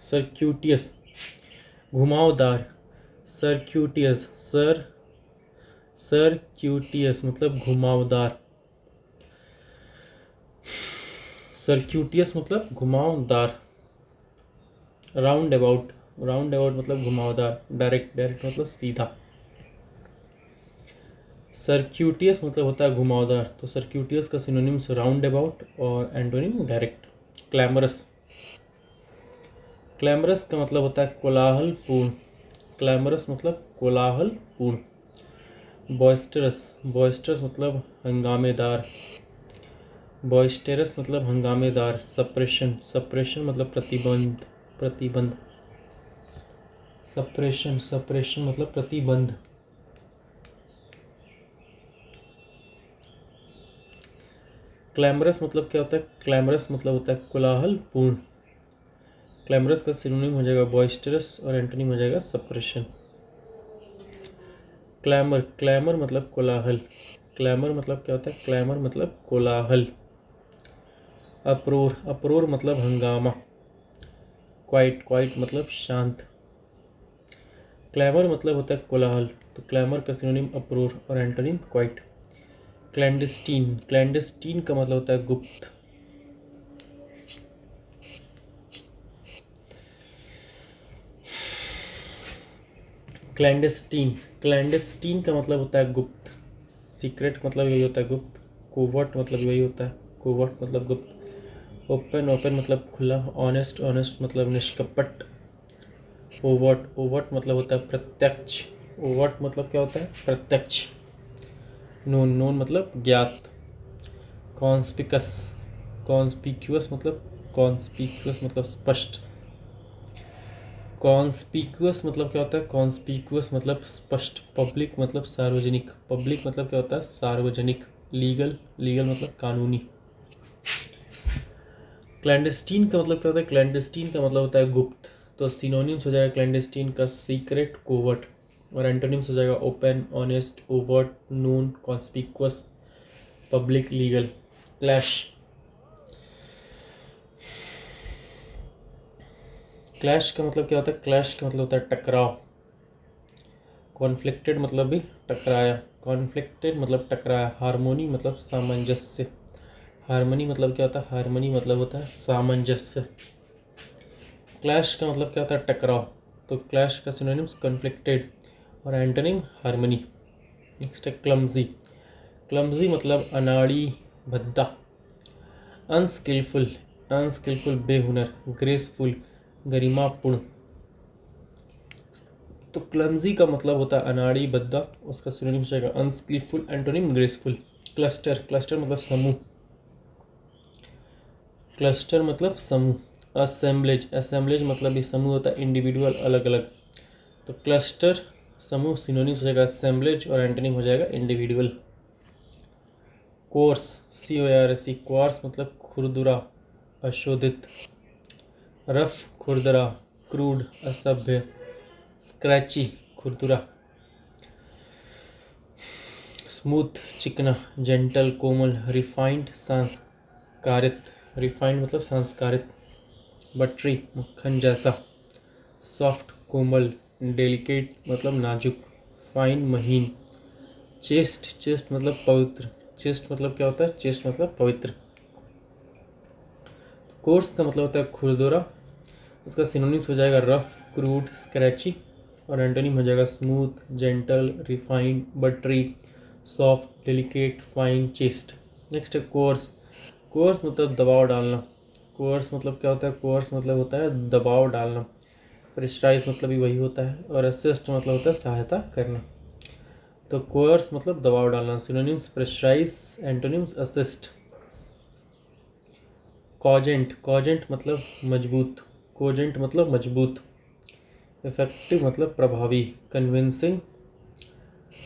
सर्क्यूटियस घुमावदार, सर्क्यूटियस, सर्क्यूटियस मतलब घुमावदार, सर्क्यूटियस मतलब घुमावदार। राउंड अबाउट, राउंड अबाउट मतलब घुमावदार। डायरेक्ट, डायरेक्ट मतलब सीधा। सर्क्यूटियस मतलब होता है घुमावदार, तो सर्क्यूटियस का सिनोनिम्स राउंड अबाउट, और एंटोनिम डायरेक्ट। क्लैमरस, क्लैमरस का मतलब होता है कोलाहलपूर्ण, क्लैमरस मतलब कोलाहलपूर्ण। बॉयस्टरस, बॉयस्टरस मतलब हंगामेदार। बॉइस्टेरस मतलब हंगामेदार। सप्रेशन, सप्रेशन मतलब प्रतिबंध, प्रतिबंध। सप्रेशन, सप्रेशन मतलब प्रतिबंध। क्लैमरस मतलब क्या होता है? क्लैमरस मतलब होता है कोलाहलपूर्ण। क्लैमरस का सिनोनिम हो जाएगा बॉइस्टरस और एंटोनिम हो जाएगा सप्रेशन। क्लैमर, क्लैमर मतलब कोलाहल। क्लैमर मतलब क्या होता है? क्लैमर मतलब कोलाहल। अप्रोर, अप्रोर मतलब हंगामा। क्वाइट, क्वाइट मतलब शांत। क्लैमर मतलब होता है कोलाहल, तो क्लैमर का सिनोनिम अप्रोर और एंटोनिम क्वाइट। क्लैंडस्टीन, क्लैंडस्टीन का मतलब होता है गुप्त। क्लैंडस्टीन, क्लैंडस्टीन का मतलब होता है गुप्त। सीक्रेट मतलब यही होता है गुप्त। कोवर्ट मतलब यही होता है, कोवर्ट मतलब गुप्त। ओपन, ओपन मतलब खुला। ऑनेस्ट, ऑनेस्ट मतलब निष्कपट। ओवर्ट, ओवर्ट मतलब होता है प्रत्यक्ष। ओवर्ट मतलब क्या होता है? प्रत्यक्ष। नोन, नोन मतलब ज्ञात। कॉन्स्पिकस, कॉन्स्पिक्यूअस मतलब, कॉन्स्पिक्यूअस मतलब स्पष्ट। कॉन्स्पिक्यूअस मतलब क्या होता है? कॉन्स्पिक्यूअस मतलब स्पष्ट। पब्लिक मतलब सार्वजनिक। पब्लिक मतलब क्या होता है? सार्वजनिक। लीगल, लीगल मतलब कानूनी। क्लैंडस्टीन का मतलब क्या होता है? क्लैंडस्टीन का मतलब होता है गुप्त। तो सिनोनिम्स हो जाएगा क्लैंडस्टीन का सीक्रेट, कोवर्ट, और एंटोनिम्स हो जाएगा open, honest, overt, known, conspicuous, public, legal. Clash, clash का मतलब क्या होता है? क्लैश का मतलब होता है टकराव। कॉन्फ्लिक्टेड मतलब भी टकराया। कॉन्फ्लिक्टेड मतलब टकराया। हार्मोनी मतलब सामंजस्य। हार्मनी मतलब क्या होता है? हार्मनी मतलब होता है सामंजस्य। क्लैश का मतलब क्या होता है? टकराव। तो क्लैश का सिनोनिम्स कॉन्फ्लिक्टेड और एंटोनिम हार्मनी। नेक्स्ट है क्लमजी। क्लमजी मतलब अनाड़ी, भद्दा। Unskilful, unskilful बेहुनर। ग्रेसफुल, गरिमापूर्ण। तो क्लमजी का मतलब होता है अनाड़ी, भद्दा, उसका सिनोनिम हो जाएगा unskilful, antonym graceful. Cluster, cluster मतलब समूह। क्लस्टर मतलब समूह। असेंबलेज, असेंबलेज मतलब भी समूह होता है, इंडिविजुअल, अलग अलग। तो क्लस्टर समूह सिनोनिम हो जाएगा असेंबलेज और एंटोनिम हो जाएगा इंडिविजुअल। कोर्स, CORS, कोर्स मतलब खुरदुरा, अशोधित। रफ, खुरदरा, क्रूड, असभ्य। स्क्रैची, खुरदुरा। स्मूथ, चिकना। जेंटल, कोमल। रिफाइंड, संस्कारित। रिफाइंड मतलब संस्कारित। बटरी, मक्खन जैसा। सॉफ्ट, कोमल। डेलिकेट मतलब नाजुक। फाइन, महीन। चेस्ट, चेस्ट मतलब पवित्र। चेस्ट मतलब क्या होता है? चेस्ट मतलब पवित्र। कोर्स का मतलब होता है खुरदुरा, उसका सिनोनिम्स हो जाएगा रफ, क्रूड, स्क्रैची, और एंटोनिम हो जाएगा smooth, gentle, refined, buttery, soft, delicate, fine, chaste. Next है कोर्स। कोर्स मतलब दबाव डालना। कोर्स मतलब क्या होता है? कोर्स मतलब होता है दबाव डालना। प्रेशराइज मतलब भी वही होता है, और असिस्ट मतलब होता है सहायता करना। तो कोर्स मतलब दबाव डालना। Synonyms pressurise, antonyms assist. Cogent, cogent मतलब मजबूत। कोजेंट मतलब मजबूत। इफेक्टिव मतलब प्रभावी। कन्विंसिंग,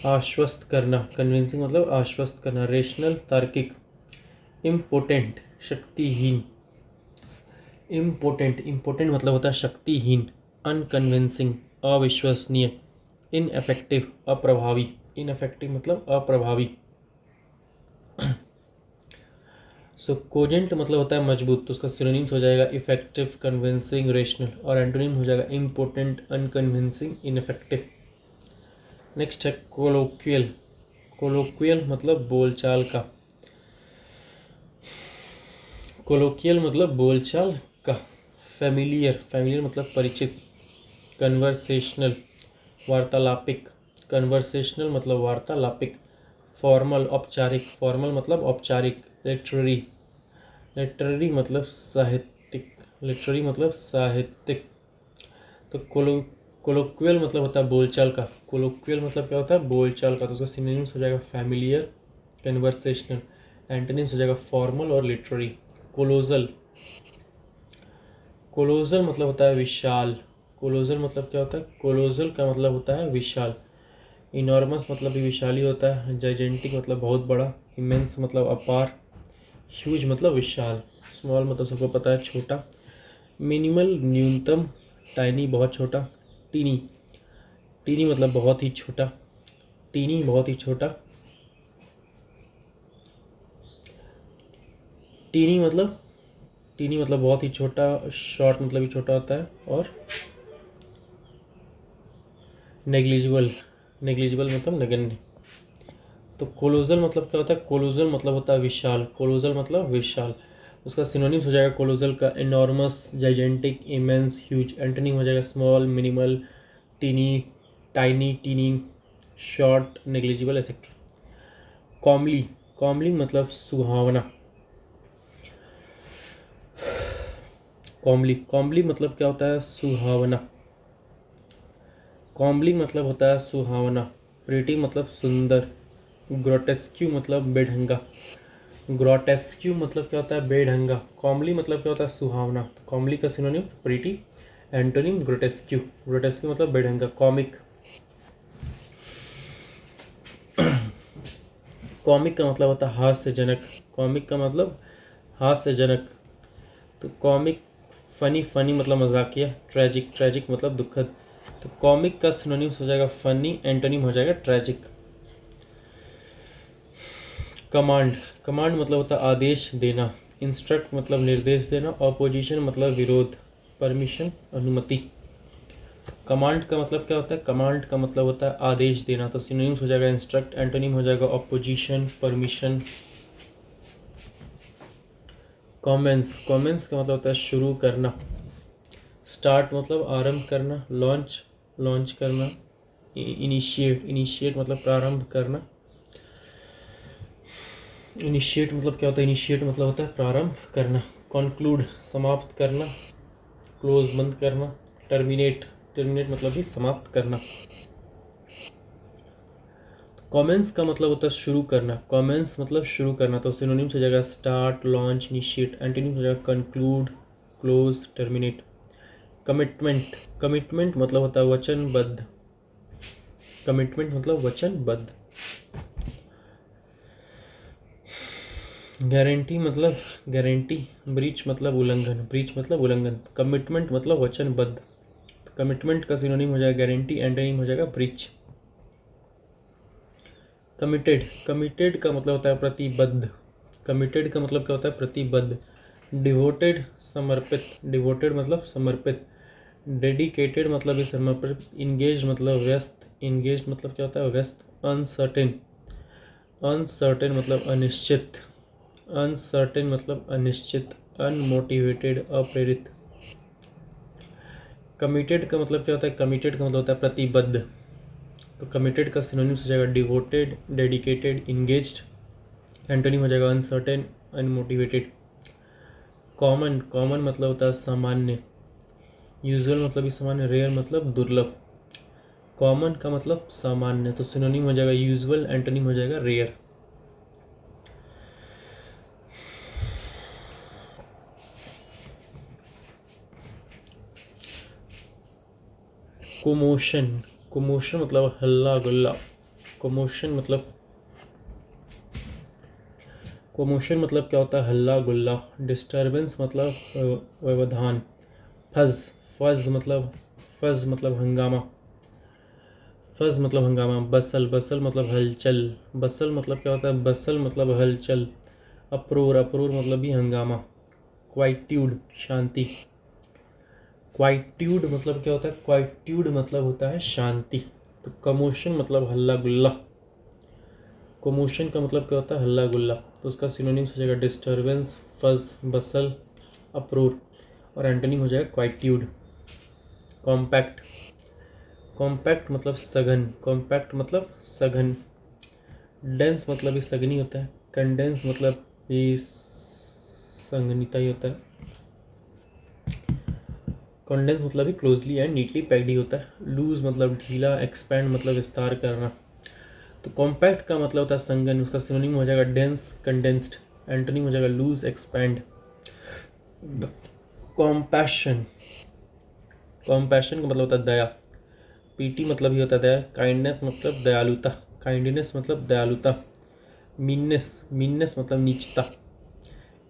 आश्वस्त करना। कन्विंसिंग मतलब आश्वस्त करना। रेशनल, तार्किक। इम्पोटेंट, शक्तिहीन। इम्पोटेंट, इम्पोटेंट मतलब होता है शक्तिहीन। अनकन्विंसिंग, अविश्वसनीय। इनएफेक्टिव, अप्रभावी। इनएफेक्टिव मतलब अप्रभावी। सो कोजेंट मतलब होता है मजबूत, तो उसका सिनोनिम्स हो जाएगा इफेक्टिव, कन्विंसिंग, रेशनल, और एंटोनिम हो जाएगा इम्पोर्टेंट, अनकन्विंसिंग, इनफेक्टिव। नेक्स्ट है कोलोक्वियल। कोलोक्वियल मतलब बोलचाल का। कोलोकियल मतलब बोलचाल का। फेमिलियर, फेमिलियर मतलब परिचित। कन्वर्सेशनल, वार्तालापिक। कन्वर्सेशनल मतलब वार्तालापिक। फॉर्मल, औपचारिक। फॉर्मल मतलब औपचारिक। लिटरेरी, लिटरेरी मतलब साहित्यिक। लिटरेरी मतलब साहित्यिक। तो कोलोक्वियल मतलब होता है बोलचाल का। कोलोक्वियल मतलब क्या होता है? बोलचाल का। तो उसका सिनोनिम्स हो जाएगा फैमिलियर, कन्वर्सेशनल, एंटोनिम्स हो जाएगा फॉर्मल और लिटरेरी। कोलोजल, कोलोजल मतलब होता है विशाल। कोलोजल मतलब क्या होता है? कोलोजल का मतलब होता है विशाल। इनॉर्मस मतलब भी विशाल ही होता है। जाइजेंटिक मतलब बहुत बड़ा। इमेंस मतलब अपार। ह्यूज मतलब विशाल। स्मॉल मतलब सबको पता है छोटा। मिनिमल न्यूनतम। टाइनी बहुत छोटा। टीनी, टीनी मतलब बहुत ही छोटा। टीनी बहुत ही छोटा। टीनी मतलब, टीनी मतलब बहुत ही छोटा। शॉर्ट मतलब भी छोटा होता है। और नेग्लिजिबल, नेग्लिजिबल मतलब नगण्य। तो कोलोजल मतलब क्या होता है? कोलोजल मतलब होता है विशाल। कोलोजल मतलब विशाल। उसका सिनोनिम्स हो जाएगा कोलोजल का enormous, gigantic, immense, huge. Antonym हो जाएगा small, minimal, teeny, tiny, teeny, short, negligible etcetera. Comely, comely मतलब सुहावना। कॉमली, कॉमली मतलब क्या होता है? सुहावना। कॉमली मतलब होता है सुहावना। प्रीटी मतलब सुंदर। ग्रोटेस्क्यू मतलब बेढंगा। ग्रोटेस्क्यू मतलब क्या होता है? बेढंगा। कॉमली मतलब क्या होता है? सुहावना। तो कॉमली का सिनोनिम प्रीटी, एंटोनिम ग्रोटेस्क्यू। ग्रोटेस्क्यू मतलब बेढंगा। कॉमिक, कॉमिक का मतलब होता है हास्यजनक। कॉमिक का मतलब हास्यजनक। तो कॉमिक, फनी, फनी मतलब मजाकिया। ट्रेजिक, ट्रेजिक मतलब दुखद। तो कॉमिक का सिनोनिम्स हो जाएगा फनी, एंटोनिम हो जाएगा ट्रेजिक। कमांड, कमांड मतलब होता है आदेश देना। इंस्ट्रक्ट मतलब निर्देश देना। ऑपोजिशन मतलब विरोध। परमिशन अनुमति। कमांड का मतलब क्या होता है? कमांड का मतलब होता है आदेश देना। तो सिनोनिम्स हो जाएगा इंस्ट्रक्ट, एंटोनिम हो जाएगा ऑपोजिशन, परमिशन। कॉमेंस, कॉमेंस का मतलब होता है शुरू करना। स्टार्ट मतलब आरंभ करना। लॉन्च, लॉन्च करना। इनिशिएट, इनिशिएट मतलब प्रारंभ करना। इनिशिएट मतलब क्या होता है? इनिशिएट मतलब होता है प्रारंभ करना। कंक्लूड समाप्त करना। क्लोज बंद करना। टर्मिनेट, टर्मिनेट मतलब भी समाप्त करना। कॉमेंस का मतलब होता है शुरू करना। कॉमेंस मतलब शुरू करना। तो सिनोनिम्स हो जाएगा स्टार्ट, लॉन्च, इनिशिएट। एंटोनिम्स हो जाएगा conclude, close, terminate. Commitment, commitment मतलब होता है वचनबद्ध। कमिटमेंट मतलब वचनबद्ध। गारंटी मतलब गारंटी। ब्रीच मतलब उल्लंघन। ब्रीच मतलब उल्लंघन। कमिटमेंट मतलब वचनबद्ध। कमिटमेंट का सिनोनिम हो जाएगा गारंटी, एंटोनिम हो जाएगा ब्रीच। कमिटेड, कमिटेड का मतलब होता है प्रतिबद्ध। कमिटेड का मतलब क्या होता है? प्रतिबद्ध। डिवोटेड समर्पित। डिवोटेड मतलब समर्पित। डेडिकेटेड मतलब भी समर्पित। इंगेज मतलब व्यस्त। इंगेज मतलब क्या होता है? व्यस्त। अनसर्टेन, अनसर्टेन मतलब अनिश्चित। अनसर्टेन मतलब अनिश्चित। अनमोटिवेटेड अप्रेरित। कमिटेड का मतलब क्या होता है? कमिटेड का मतलब होता है प्रतिबद्ध। तो कमिटेड का सिनोनिम्स हो जाएगा डिवोटेड, डेडिकेटेड, इंगेज्ड। एंटोनिम हो जाएगा अनसर्टेन, अनमोटिवेटेड। कॉमन, कॉमन मतलब होता है सामान्य। यूजुअल मतलब भी सामान्य। रेयर मतलब दुर्लभ। कॉमन का मतलब सामान्य। तो सिनोनिम हो जाएगा यूजुअल, एंटोनिम हो जाएगा रेयर। कोमोशन, कोमोशन मतलब हल्ला गुल्ला। कोमोशन मतलब, कोमोशन मतलब क्या होता है? हल्ला गुल्ला। डिस्टर्बेंस मतलब व्यवधान। फज, फज मतलब, फज मतलब हंगामा। फज मतलब हंगामा। बसल, बसल मतलब हलचल। बसल मतलब क्या होता है? बसल मतलब हलचल। अप्रोर, अप्रोर मतलब भी हंगामा। क्वाइट्यूड शांति। क्वाइट्यूड मतलब क्या होता है? क्वाइट्यूड मतलब होता है शांति। तो कमोशन मतलब हल्ला गुल्ला। कमोशन का मतलब क्या होता है? हल्ला गुल्ला। तो उसका सिनोनिम्स हो जाएगा डिस्टर्बेंस, फज, बसल, अप्रोर। और एंटोनिम हो जाएगा क्वाइट्यूड। कॉम्पैक्ट, कॉम्पैक्ट मतलब सघन। कॉम्पैक्ट मतलब सघन। डेंस मतलब भी सघनी होता है। कंडेंस मतलब भी संघनिता ही होता है। कंडेंस मतलब भी क्लोजली एंड नीटली पैक्ड ही होता है। लूज मतलब ढीला। एक्सपैंड मतलब विस्तार करना। तो कॉम्पैक्ट का मतलब होता है संघन, उसका सिनोनिम हो जाएगा डेंस, कंडेंस्ड। एंटोनिम हो जाएगा लूज, एक्सपैंड। कॉम्पैशन, कॉम्पैशन का मतलब होता है दया। पीटी मतलब ही होता है दया। काइंडनेस मतलब दयालुता, काइंडनेस मतलब दयालुता। मीननेस, मीननेस मतलब नीचता।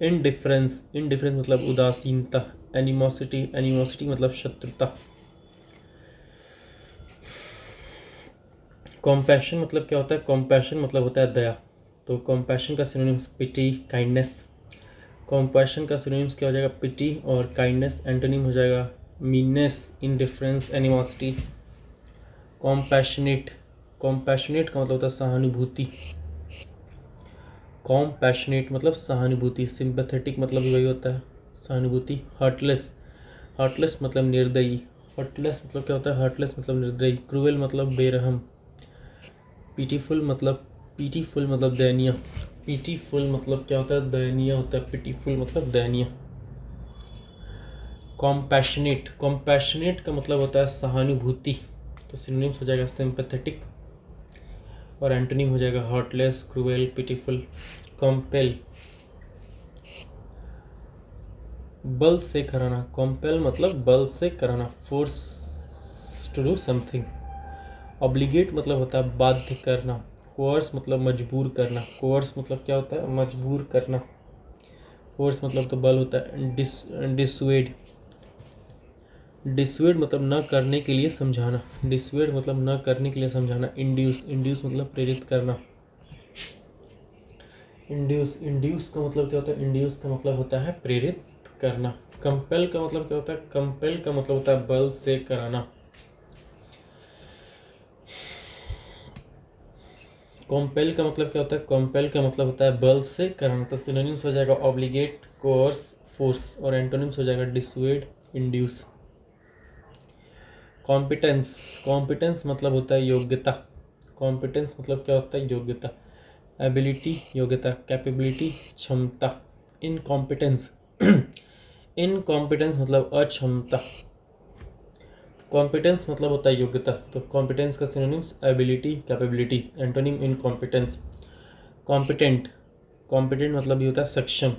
इनडिफरेंस, इनडिफरेंस मतलब उदासीनता। एनिमोसिटी, एनिमोसिटी मतलब शत्रुता। कॉम्पैशन मतलब क्या होता है? कॉम्पैशन मतलब होता है दया। तो कॉम्पैशन का सिनोनिम्स पिटी, काइंडनेस। कॉम्पैशन का सिनोनिम्स क्या हो जाएगा? पिटी और काइंडनेस। एंटोनिम हो जाएगा meanness, indifference, animosity. Compassionate, compassionate का मतलब होता है सहानुभूति। कॉम्पैशनेट मतलब सहानुभूति। सिंपैथेटिक मतलब भी वही होता है, सहानुभूति। हार्टलेस, हार्टलेस मतलब निर्दयी। हार्टलेस मतलब क्या होता है? हार्टलेस मतलब निर्दयी। क्रूएल मतलब बेरहम। पीटीफुल मतलब, पीटीफुल मतलब दयनीय। पीटीफुल मतलब क्या होता है? दयनीय होता है। पीटीफुल मतलब दयनीय। कॉम्पैशनेट, कॉम्पैशनेट का मतलब होता है सहानुभूति। तो सिनोनिम्स हो जाएगा सिंपैथेटिक और एंटोनिम हो जाएगा हार्टलेस, क्रूएल, पिटीफुल। कॉम्पेल, बल से कराना। कॉम्पेल मतलब बल से कराना, force to do something. Obligate मतलब होता है बाध्य करना। कोर्स मतलब मजबूर करना। कोर्स मतलब क्या होता है? मजबूर करना। फोर्स मतलब तो बल होता है। डिसवेड, डिसवेड मतलब न करने के लिए समझाना। डिसवेड मतलब न करने के लिए समझाना। इंड्यूस, इंड्यूस मतलब प्रेरित करना। इंड्यूस, इंड्यूस का मतलब क्या होता है? इंड्यूस का मतलब होता है प्रेरित करना। कंपेल का मतलब क्या होता है? कंपेल का मतलब होता है बल से कराना। कॉम्पेल का मतलब क्या होता है? कॉम्पेल का मतलब होता है बल से कराना। तो सिनोनिम्स हो जाएगा ऑब्लिगेट, कोर्स, फोर्स। और एंटोनिम्स हो जाएगा डिसवेड, इंड्यूस। कॉम्पिटेंस, कॉम्पिटेंस मतलब होता है योग्यता। कॉम्पिटेंस मतलब क्या होता है? योग्यता। एबिलिटी योग्यता, कैपेबिलिटी क्षमता। इनकॉम्पिटेंस, इनकॉम्पिटेंस मतलब अक्षमता। कॉम्पिटेंस मतलब होता है योग्यता। तो कॉम्पिटेंस का synonyms ability, capability. Antonym incompetence. Competent, competent मतलब भी होता है सक्षम।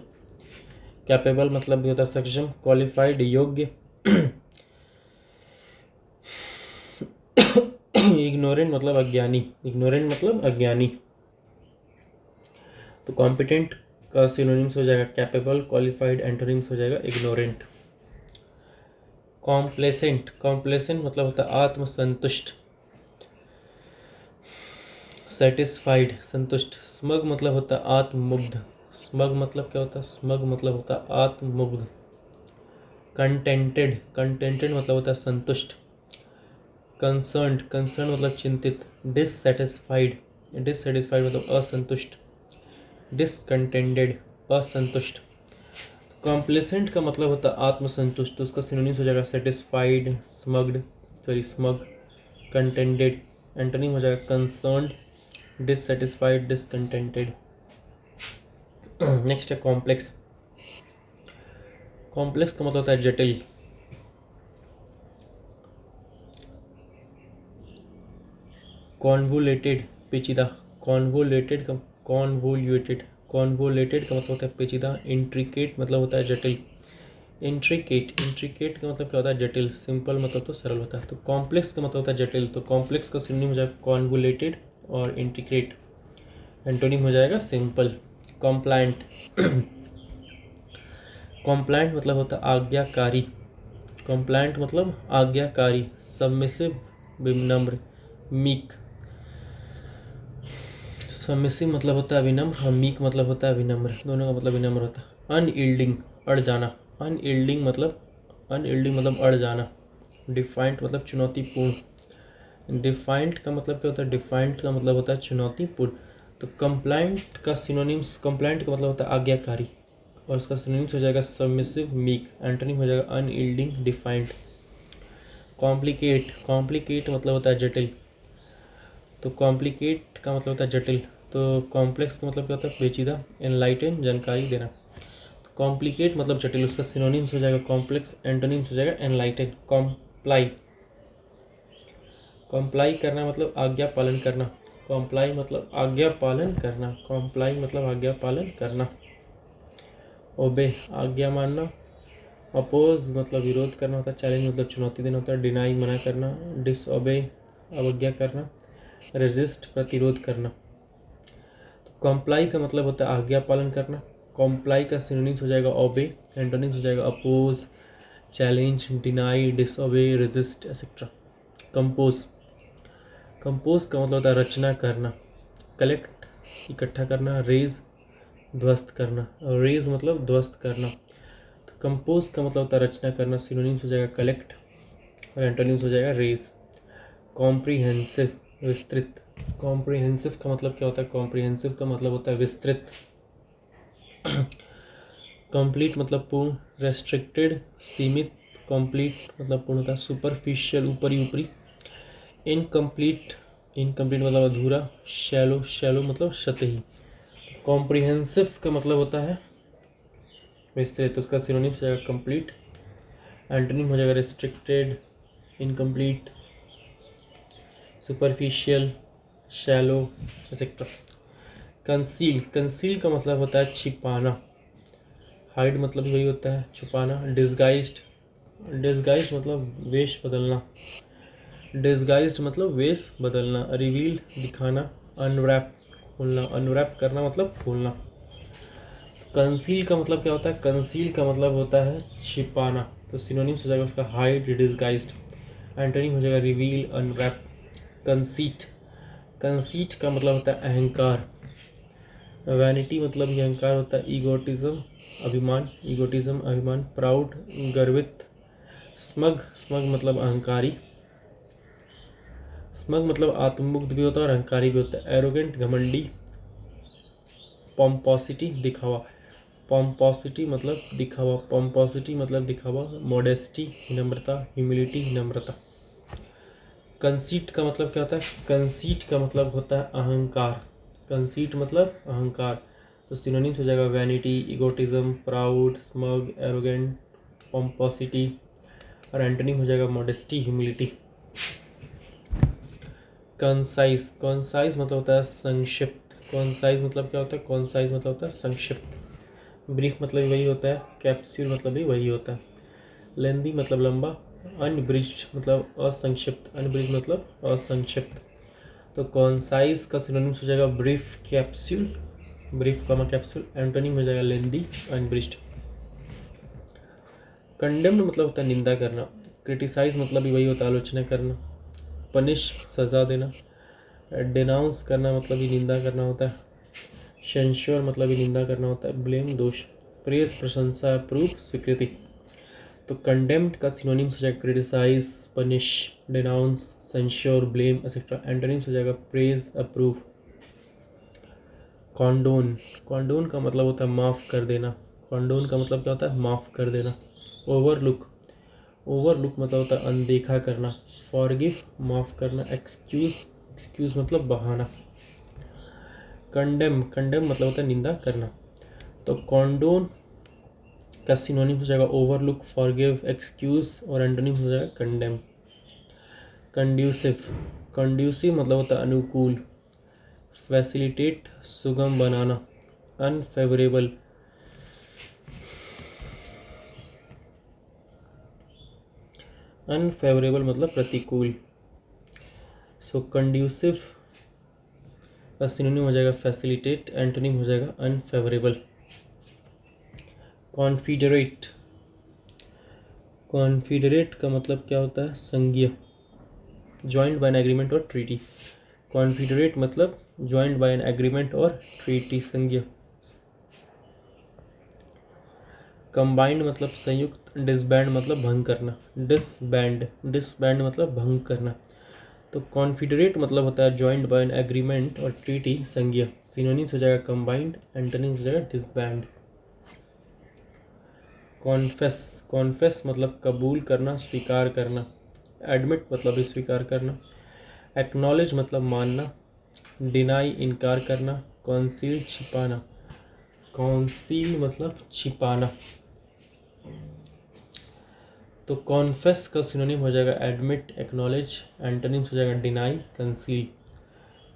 कैपेबल मतलब भी होता है सक्षम। क्वालिफाइड योग्य। इग्नोरेंट मतलब अज्ञानी, इग्नोरेंट मतलब अज्ञानी। तो कॉम्पिटेंट का सिनोनिम्स हो जाएगा कैपेबल, क्वालिफाइड। एंटोनिम्स हो जाएगा इग्नोरेंट। कॉम्प्लेसेंट, कॉम्प्लेसेंट मतलब होता है आत्मसंतुष्ट। सेटिस्फाइड संतुष्ट। स्मग मतलब होता है आत्ममुग्ध। स्मग मतलब क्या होता है? स्मग मतलब होता है आत्ममुग्ध। कंटेंटेड, कंटेंटेड मतलब होता है संतुष्ट। कंसर्न्ड, कंसर्न मतलब चिंतित। डिससेटिस्फाइड, डिससेटिस्फाइड मतलब असंतुष्ट। डिसकंटेंटेड असंतुष्ट। कॉम्प्लेसेंट का मतलब होता है आत्मसंतुष्ट। तो उसका सिनोनिम्स हो जाएगा satisfied, smugged, sorry smug, contented. Antonym हो जाएगा कंसर्न्ड, डिससेटिस्फाइड, डिसकंटेंटेड। नेक्स्ट है कॉम्प्लेक्स। कॉम्प्लेक्स का मतलब होता है जटिल। कॉन्वोलेटेड पेचीदा। कॉन्वोलेटेड का, कॉन्वोल्यूटेड, कॉन्वोलेटेड का मतलब होता है पेचीदा। इंट्रिकेट मतलब होता है जटिल। इंट्रिकेट, इंट्रिकेट का मतलब क्या होता है? जटिल। सिंपल मतलब तो सरल होता है। तो कॉम्प्लेक्स का मतलब होता है जटिल। तो कॉम्प्लेक्स का सिनोनिम हो जाएगा कॉन्वोलेटेड और इंट्रिकेट। एंटोनिम हो जाएगा सिंपल। कॉम्प्लायंट, कॉम्प्लायंट मतलब होता है आज्ञाकारी। कॉम्प्लायंट मतलब आज्ञाकारी। सबमिसिव, विनम्र, मीक। सबमिसिव मतलब होता है विनम्र और मीक मतलब होता है विनम्र। दोनों का मतलब विनम्र होता है। अनयील्डिंग, अड़ जाना। अनयील्डिंग मतलब, अनयील्डिंग मतलब अड़ जाना। डिफाइंट मतलब चुनौतीपूर्ण। डिफाइंट का मतलब क्या होता है? डिफाइंट का मतलब होता है चुनौतीपूर्ण। तो कंप्लाइंट का सिनोनिम्स, कंप्लाइंट का मतलब होता है आज्ञाकारी और उसका सिनोनिम्स हो जाएगा सबमिसिव, मीक। एंटोनिम हो जाएगा अनयील्डिंग, डिफाइंट। कॉम्प्लिकेट, कॉम्प्लिकेट मतलब होता है जटिल। तो कॉम्प्लिकेट का मतलब होता है जटिल। तो कॉम्प्लेक्स का मतलब क्या होता है? पेचीदा। एनलाइटन जानकारी देना। तो कॉम्प्लिकेट मतलब जटिल, उसका सिनोनिम्स हो जाएगा कॉम्प्लेक्स। एंटोनिम्स हो जाएगा एनलाइटन। कॉम्प्लाई, कॉम्प्लाई करना मतलब आज्ञा पालन करना। कॉम्प्लाई मतलब आज्ञा पालन करना, कॉम्प्लाई मतलब आज्ञा पालन करना। ओबे आज्ञा मानना। अपोज मतलब विरोध करना होता है। चैलेंज मतलब चुनौती देना होता है। डिनाई मना करना। डिसओबे अवज्ञा करना। रेजिस्ट प्रतिरोध करना। तो कॉम्प्लाई का मतलब होता है आज्ञा पालन करना। कॉम्प्लाई का सिनोनिम्स हो जाएगा ओबे, एंटोनिम्स हो जाएगा oppose, challenge, deny, disobey, resist etcetera. Compose, compose का मतलब होता है रचना करना। कलेक्ट इकट्ठा करना। रेज ध्वस्त करना। रेज मतलब ध्वस्त करना। तो कंपोज का मतलब होता है रचना करना। सिनोनिम्स हो जाएगा कलेक्ट और एंटोनिम्स हो जाएगा रेज। कॉम्प्रिहेंसिव विस्तृत। कॉम्प्रिहेंसिव का मतलब क्या होता है? कॉम्प्रिहेंसिव का मतलब होता है विस्तृत। कंप्लीट मतलब पूर्ण। रेस्ट्रिक्टेड सीमित। कंप्लीट मतलब पूर्णता। सुपरफिशियल ऊपरी ऊपरी। इनकम्प्लीट, इनकम्प्लीट मतलब अधूरा। शैलो, शैलो मतलब सतही। कॉम्प्रिहेंसिव का मतलब होता है विस्तृत, तो उसका सिनोनिम हो जाएगा कंप्लीट। एंटोनिम हो जाएगा restricted, incomplete, superficial, shallow etcetera. Conceal, conceal का मतलब होता है छिपाना। हाइड मतलब वही होता है छुपाना। डिसगाइज्ड, डिसगाइज्ड मतलब वेश बदलना। डिसगाइज्ड मतलब वेश बदलना। रिवील दिखाना। अनरैप खोलना, अनरैप करना मतलब खोलना। कंसील का मतलब क्या होता है? कंसील का मतलब होता है छिपाना, तो सिनोनिम्स हो जाएगा उसका हाइड, डिसगाइज्ड। एंटोनिम हो जाएगा रिवील, अनरैप। कंसीट, कंसीट का मतलब होता है अहंकार। वैनिटी मतलब ये अहंकार होता है। ईगोटिज्म अभिमान, ईगोटिज्म अभिमान। प्राउड गर्वित। स्मग, स्मग मतलब अहंकारी। स्मग मतलब आत्ममुग्ध भी होता है और अहंकारी भी होता है। एरोगेंट घमंडी। पॉम्पोसिटी दिखावा, पॉम्पोसिटी मतलब दिखावा, पॉम्पोसिटी मतलब दिखावा। मॉडेस्टी विनम्रता, ह्यूमिलिटी नम्रता। कंसीट का मतलब क्या होता है? कंसीट का मतलब होता है अहंकार। कंसीट मतलब अहंकार, तो सिनोनिम्स हो जाएगा vanity, egotism, proud, smug, arrogant, pomposity. और एंटोनिम हो जाएगा मॉडेस्टी, ह्यूमिलिटी। कंसाइज, कंसाइज मतलब होता है संक्षिप्त। कंसाइज मतलब क्या होता है? कंसाइज मतलब होता है संक्षिप्त। ब्रीफ मतलब भी वही होता है। कैप्सूल मतलब भी वही होता है। लेंदी मतलब लंबा। अनब्रिज्ड मतलब असंक्षिप्त, अनब्रिज्ड मतलब असंक्षिप्त। तो कॉन्साइज का सिनोनिम्स हो जाएगा brief, capsule, brief comma capsule. Antonym हो जाएगा लेंदी, अनब्रिज्ड। कंडेम्ड मतलब होता है निंदा करना। क्रिटिसाइज मतलब भी वही होता है आलोचना करना। पनिश सजा देना। डिनाउंस करना मतलब भी निंदा करना होता है। सेंश्योर मतलब भी निंदा करना होता है। ब्लेम दोष। प्रेज प्रशंसा, अप्रूव स्वीकृति। तो कंडेम्ड का सिनोनिम्स हो जाएगा criticise, punish, denounce, censure, blame etcetera. Antonyms हो जाएगा प्रेज, अप्रूव। कॉन्डोन, कॉन्डोन का मतलब होता है माफ़ कर देना। कॉन्डोन का मतलब क्या होता है? माफ़ कर देना। ओवरलुक, ओवरलुक मतलब होता है अनदेखा करना। फॉरगिव माफ़ करना। एक्सक्यूज, एक्सक्यूज मतलब बहाना। कंडेम, कंडेम मतलब होता है निंदा करना। तो कॉन्डोन का सिनोनिम हो जाएगा ओवरलुक, फॉरगिव, एक्सक्यूज और एंटोनिम हो जाएगा कंडेम। कंड्यूसिव, कंड्यूसिव मतलब होता है अनुकूल। फैसिलिटेट सुगम बनाना। अनफेवरेबल, अनफेवरेबल मतलब प्रतिकूल। सो कंड्यूसिव का सिनोनिम हो जाएगा फैसिलिटेट, एंटोनिम हो जाएगा अनफेवरेबल। कॉन्फिडरेट, कॉन्फिडरेट का मतलब क्या होता है? संघीय। ज्वाइंट बाय एन एग्रीमेंट और ट्रीटी। कॉन्फिडरेट मतलब ज्वाइंट बाय एन एग्रीमेंट और ट्रीटी, संघीय। कंबाइंड मतलब संयुक्त। डिसबैंड मतलब भंग करना। डिसबैंड, डिसबैंड मतलब भंग करना। तो कॉन्फिडरेट मतलब होता है ज्वाइंट बाय एन एग्रीमेंट और ट्रीटी, संघीय। सिनोनिम्स हो जाएगा कंबाइंड, एंटोनिम्स हो जाएगा डिसबैंड। कॉन्फेस, कॉन्फेस मतलब कबूल करना, स्वीकार करना। एडमिट मतलब भी स्वीकार करना। एक्नॉलेज मतलब मानना। डिनाई इनकार करना। कॉन्सील छिपाना। कॉन्सील मतलब छिपाना। तो कॉन्फेस का सिनोनिम हो जाएगा एडमिट, एक्नॉलेज। एंटोनिम्स हो जाएगा डिनाई, कंसील।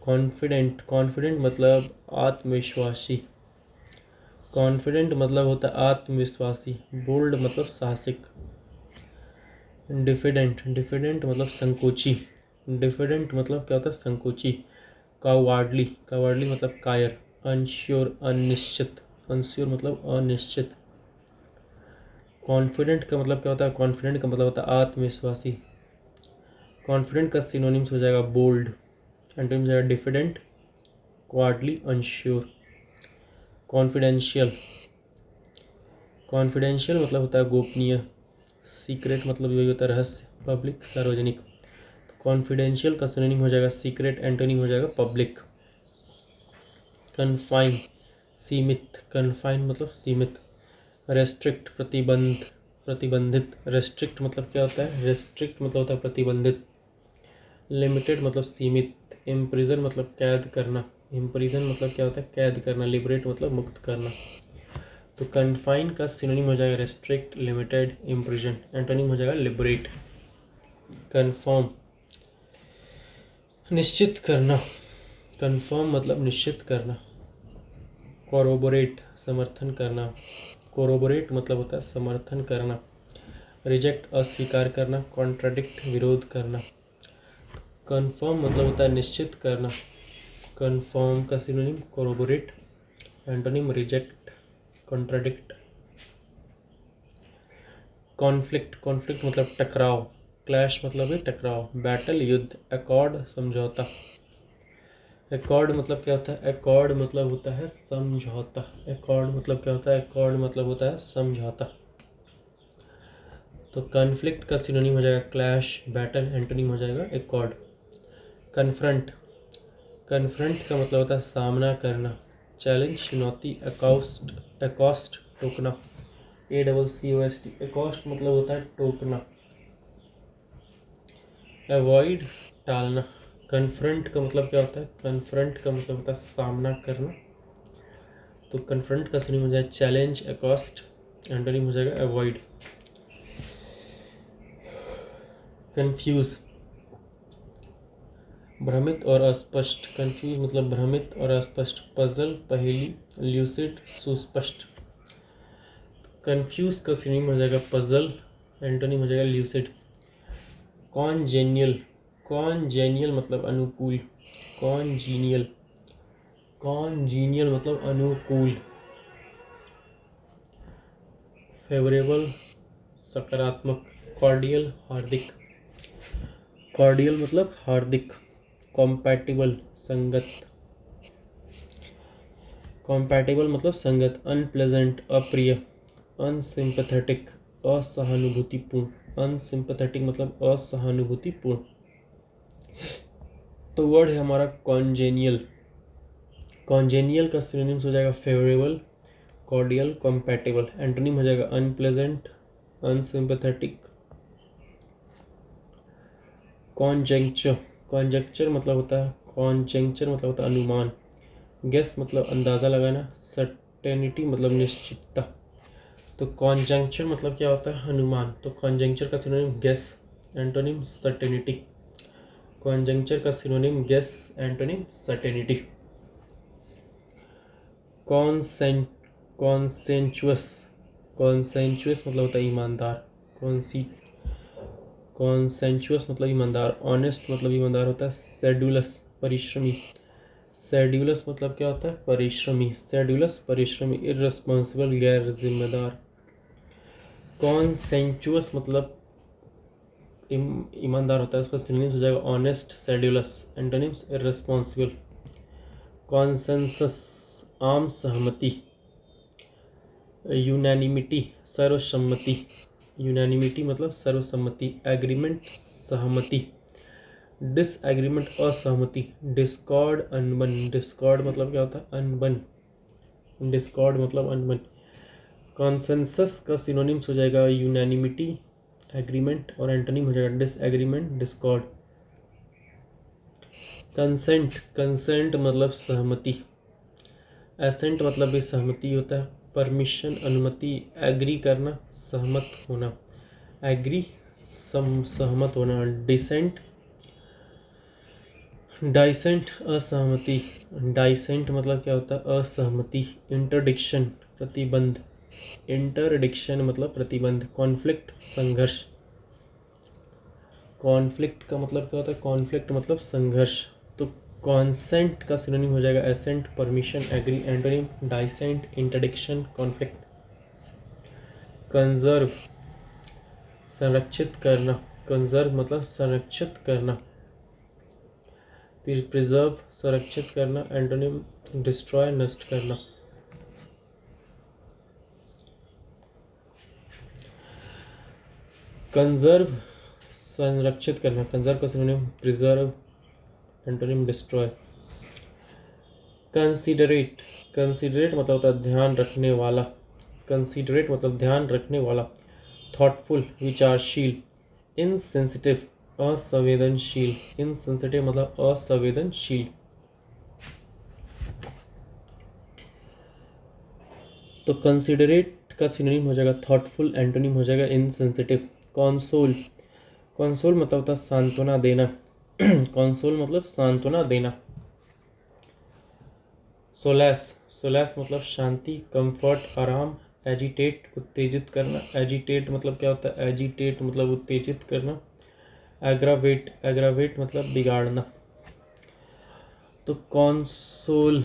कॉन्फिडेंट, कॉन्फिडेंट मतलब आत्मविश्वासी, कॉन्फिडेंट मतलब होता है आत्मविश्वासी। बोल्ड मतलब साहसिक। डिफिडेंट, डिफिडेंट मतलब संकोची, डिफिडेंट मतलब क्या होता है संकोची। कावार्डली, कावार्डली मतलब कायर। अनश्योर, अनिश्चित, अनश्योर मतलब अनिश्चित। कॉन्फिडेंट का मतलब क्या होता है, कॉन्फिडेंट का मतलब होता है आत्मविश्वासी। कॉन्फिडेंट का सिनोनिम्स हो जाएगा बोल्ड, एंटोनिम हो जाएगा डिफिडेंट, क्वार्डली, अनश्योर। कॉन्फिडेंशियल, कॉन्फिडेंशियल मतलब होता है गोपनीय। सीक्रेट मतलब यही होता है रहस्य, पब्लिक, सार्वजनिक। कॉन्फिडेंशियल का सिनोनिम हो जाएगा सीक्रेट, एंटोनिम हो जाएगा पब्लिक। कन्फाइन, सीमित, कन्फाइन मतलब सीमित। रेस्ट्रिक्ट, प्रतिबंध, प्रतिबंधित। रेस्ट्रिक्ट मतलब क्या होता है, रेस्ट्रिक्ट मतलब होता है प्रतिबंधित। लिमिटेड मतलब सीमित। इम्प्रिजन मतलब कैद करना, इम्प्रिजन मतलब क्या होता है कैद करना। लिबरेट मतलब मुक्त करना। तो कन्फाइन का सिनोनिम हो जाएगा रेस्ट्रिक्ट, लिमिटेड, इम्प्रिजन, एंटोनिम हो जाएगा लिबरेट। कन्फर्म, निश्चित करना, कन्फर्म मतलब निश्चित करना। कोरोबोरेट, समर्थन करना, कोरोबोरेट मतलब होता है समर्थन करना। रिजेक्ट, अस्वीकार करना, कॉन्ट्राडिक्ट, विरोध करना। कन्फर्म मतलब होता है निश्चित करना। कन्फर्म का synonym corroborate, antonym reject, contradict. Conflict, conflict मतलब टकराव। क्लैश मतलब है टकराव। बैटल, युद्ध। अकॉर्ड, समझौता। अकॉर्ड मतलब क्या होता है, अकॉर्ड मतलब होता है समझौता। अकॉर्ड मतलब क्या होता है, अकॉर्ड मतलब होता है समझौता। तो कॉन्फ्लिक्ट का सिनोनिम हो जाएगा क्लैश, बैटल, एंटोनिम हो जाएगा अकॉर्ड। कन्फ्रंट, कन्फ्रंट का मतलब होता है सामना करना। चैलेंज, चुनौती। अकाउस्ट, अकॉस्ट, टोकना। ACCOST, अकॉस्ट मतलब होता है टोकना। अवॉइड, टालना। कन्फ्रंट का मतलब क्या होता है, कन्फ्रंट का मतलब होता है सामना करना। तो कन्फ्रंट का सिनोनिम हो जाएगा चैलेंज, अकॉस्ट, एंटोनिम हो जाएगा अवॉइड। कंफ्यूज, भ्रमित और अस्पष्ट। कंफ्यूज मतलब भ्रमित और अस्पष्ट। पजल, पहेली, ल्यूसिड, सुस्पष्ट। कंफ्यूज का सिनोनिम हो जाएगा पजल, एंटोनिम हो जाएगा ल्यूसिड। कॉन्जेनियल, कॉन्जेनियल मतलब अनुकूल। कॉन्जीनियल, कॉन्जीनियल मतलब अनुकूल। फेवरेबल, सकारात्मक। कॉर्डियल, हार्दिक, कॉर्डियल मतलब हार्दिक। कॉम्पैटिबल, संगत, कॉम्पैटिबल मतलब संगत। अनप्लेजेंट, अप्रिय। अनसिंपैथेटिक, असहानुभूतिपूर्ण। अनसिंपैथेटिक मतलब असहानुभूतिपूर्ण। तो वर्ड है हमारा कॉन्जेनियल। कॉन्जेनियल का सिनोनिम्स हो जाएगा फेवरेबल, कॉर्डियल, कॉम्पैटिबल। एंटोनिम हो जाएगा अनप्लेजेंट, अनसिंपैथेटिक। कॉन्जेंक्चर, कॉन्जेक्चर मतलब होता है, कॉन्जेंक्चर मतलब होता है अनुमान। गेस मतलब अंदाज़ा लगाना। सर्टेनिटी मतलब निश्चितता। तो कॉन्जेंक्चर मतलब क्या होता है, अनुमान। तो कॉन्जेंक्चर का सिनोनिम गेस, एंटोनिम सर्टेनिटी। कॉन्जेंक्चर का सिनोनिम गेस, एंटोनिम सर्टेनिटी। कॉन्सेंचुअस, कॉन्सेंचुअस मतलब होता है ईमानदार। कॉन्सेंचुअस मतलब ईमानदार। ऑनेस्ट मतलब ईमानदार होता है। शेड्यूलस, परिश्रमी। शेड्यूलस मतलब क्या होता है, परिश्रमी। शेड्यूलस, परिश्रमी। इररिस्पॉन्सिबल, गैर जिम्मेदार। कॉन्सेंचुअस मतलब ईमानदार होता है, उसका सिनोनिम्स हो जाएगा ऑनेस्ट, शेड्यूलस, एंटोनिम्स इररिस्पॉन्सिबल। कॉन्सेंसस, आम सहमति। यूनैनिमिटी, सर्वसम्मति। यूनैनिमिटी मतलब सर्वसम्मति। एग्रीमेंट, सहमति। डिसएग्रीमेंट, असहमति। डिस्कॉर्ड, अनबन। डिस्कॉर्ड मतलब क्या होता है, अनबन। डिस्कॉर्ड मतलब अनबन। कॉन्सेंसस का सिनोनिम्स हो जाएगा यूनैनिमिटी, एग्रीमेंट, और एंटोनिम हो जाएगा डिसएग्रीमेंट, डिस्कॉर्ड। कंसेंट, कंसेंट मतलब सहमति। एसेंट मतलब भी सहमति होता है। परमिशन, अनुमति। एग्री करना, सहमत होना। एग्री, सहमत होना। डिसेंट, डाइसेंट असहमति, डाइसेंट मतलब क्या होता है असहमति। इंटरडिक्शन प्रतिबंध, इंटरडिक्शन मतलब प्रतिबंध। कॉन्फ्लिक्ट संघर्ष, कॉन्फ्लिक्ट का मतलब क्या होता है कॉन्फ्लिक्ट मतलब संघर्ष। तो कॉन्सेंट का सिनोनिम हो जाएगा assent, permission, agree. Antonym dissent, interdiction, conflict. Conserve संरक्षित करना, कंजर्व मतलब संरक्षित करना। प्रिजर्व संरक्षित करना। एंटोनिम डिस्ट्रॉय नष्ट करना। कंजर्व संरक्षित करना, कंजर्व का synonym preserve, antonym destroy. Considerate, considerate मतलब होता है ध्यान रखने वाला, कंसीडरेट मतलब ध्यान रखने वाला। थॉटफुल विचारशील। इनसेंसिटिव असंवेदनशील, इनसेंसिटिव मतलब असंवेदनशील। तो कंसीडरेट का सिनोनिम हो जाएगा थॉटफुल, एंटोनिम हो जाएगा इनसेंसिटिव। कंसोल, कंसोल मतलब होता है सांत्वना देना, कंसोल मतलब सांत्वना देना। सोलैस, सोलैस मतलब शांति, कंफर्ट, आराम। एजिटेट उत्तेजित करना, एजिटेट मतलब क्या होता है एजिटेट मतलब उत्तेजित करना। एग्रावेट, एग्रावेट मतलब बिगाड़ना। तो कॉन्सोल,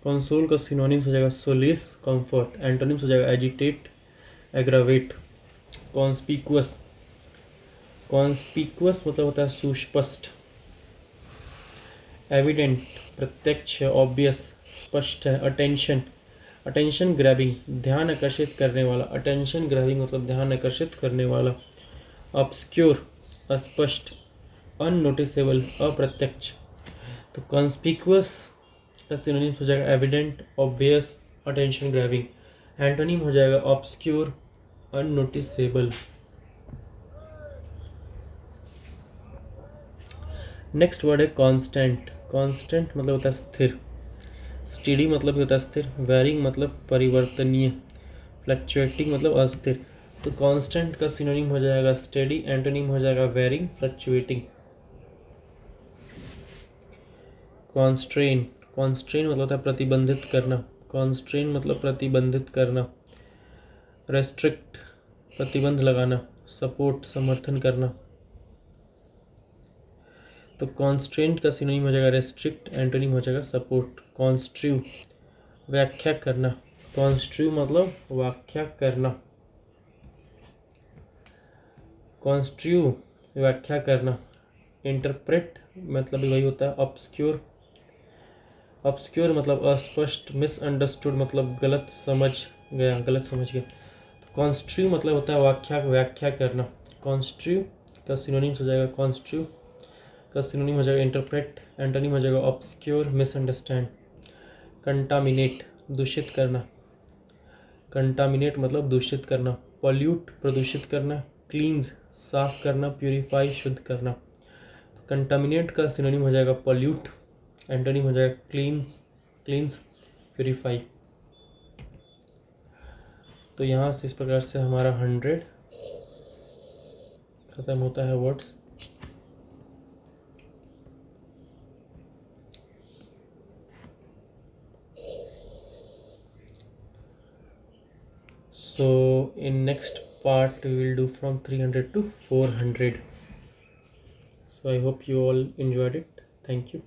कंसोल का सिनोनिम्स हो जाएगा सोलिस, कंफर्ट। एंटोनिम्स हो जाएगा एजिटेट, एग्रावेट। कॉन्स्पिकुअस, कॉन्स्पिकुअस मतलब होता है सुस्पष्ट। एविडेंट प्रत्यक्ष है, ऑब्वियस स्पष्ट है। अटेंशन, अटेंशन ग्रैबिंग ध्यान आकर्षित करने वाला, अटेंशन ग्रैबिंग मतलब ध्यान आकर्षित करने वाला। ऑब्सक्योर अस्पष्ट, अननोटिसेबल अप्रत्यक्ष। तो कॉन्स्पिकुअस का सिनोनिम्स हो जाएगा evident, obvious, attention grabbing. Antonym हो जाएगा ऑब्सक्योर, अननोटिसेबल। नेक्स्ट वर्ड है कांस्टेंट, कांस्टेंट मतलब होता है स्थिर। स्टेडी मतलब होता है स्थिर। वेरिंग मतलब परिवर्तनीय। फ्लक्चुएटिंग मतलब अस्थिर। तो कांस्टेंट का सिनोनिम हो जाएगा स्टेडी, एंटोनिम हो जाएगा वेरिंग, फ्लक्चुएटिंग। कॉन्स्ट्रेन, कॉन्स्ट्रेन मतलब होता है प्रतिबंधित करना, कॉन्स्ट्रेन मतलब प्रतिबंधित करना। रेस्ट्रिक्ट प्रतिबंध लगाना। सपोर्ट समर्थन करना। तो कॉन्स्ट्रेंट का सिनोनिम हो जाएगा रेस्ट्रिक्ट, एंटोनिम हो जाएगा सपोर्ट। कॉन्स्ट्रिव व्याख्या करना, कॉन्स्ट्रिव मतलब व्याख्या करना। कॉन्स्ट्रिव व्याख्या करना। इंटरप्रेट मतलब वही होता है ऑब्सक्योर, ऑब्सक्योर मतलब अस्पष्ट। मिसअंडरस्टूड मतलब गलत समझ गया, गलत समझ गया। तो कॉन्स्ट्रिव मतलब होता है व्याख्या, व्याख्या करना। कॉन्स्ट्रिव का सिनोनिम्स हो जाएगा कॉन्स्ट्रिव का सिनोनिम हो जाएगा इंटरप्रेट, एंटोनिम हो जाएगा ऑब्सक्योर, मिसअंडरस्टैंड। कंटामिनेट दूषित करना, कंटामिनेट मतलब दूषित करना। पॉल्यूट प्रदूषित करना। क्लींस साफ करना। प्यूरिफाई शुद्ध करना। तो कंटामिनेट का सिनोनिम हो जाएगा पॉल्यूट, एंटोनिम हो जाएगा क्लींस, क्लींस, प्यूरिफाई। तो यहाँ से इस प्रकार से हमारा 100 खत्म होता है words. So in next part we will do from 300 to 400. So I hope you all enjoyed it. Thank you.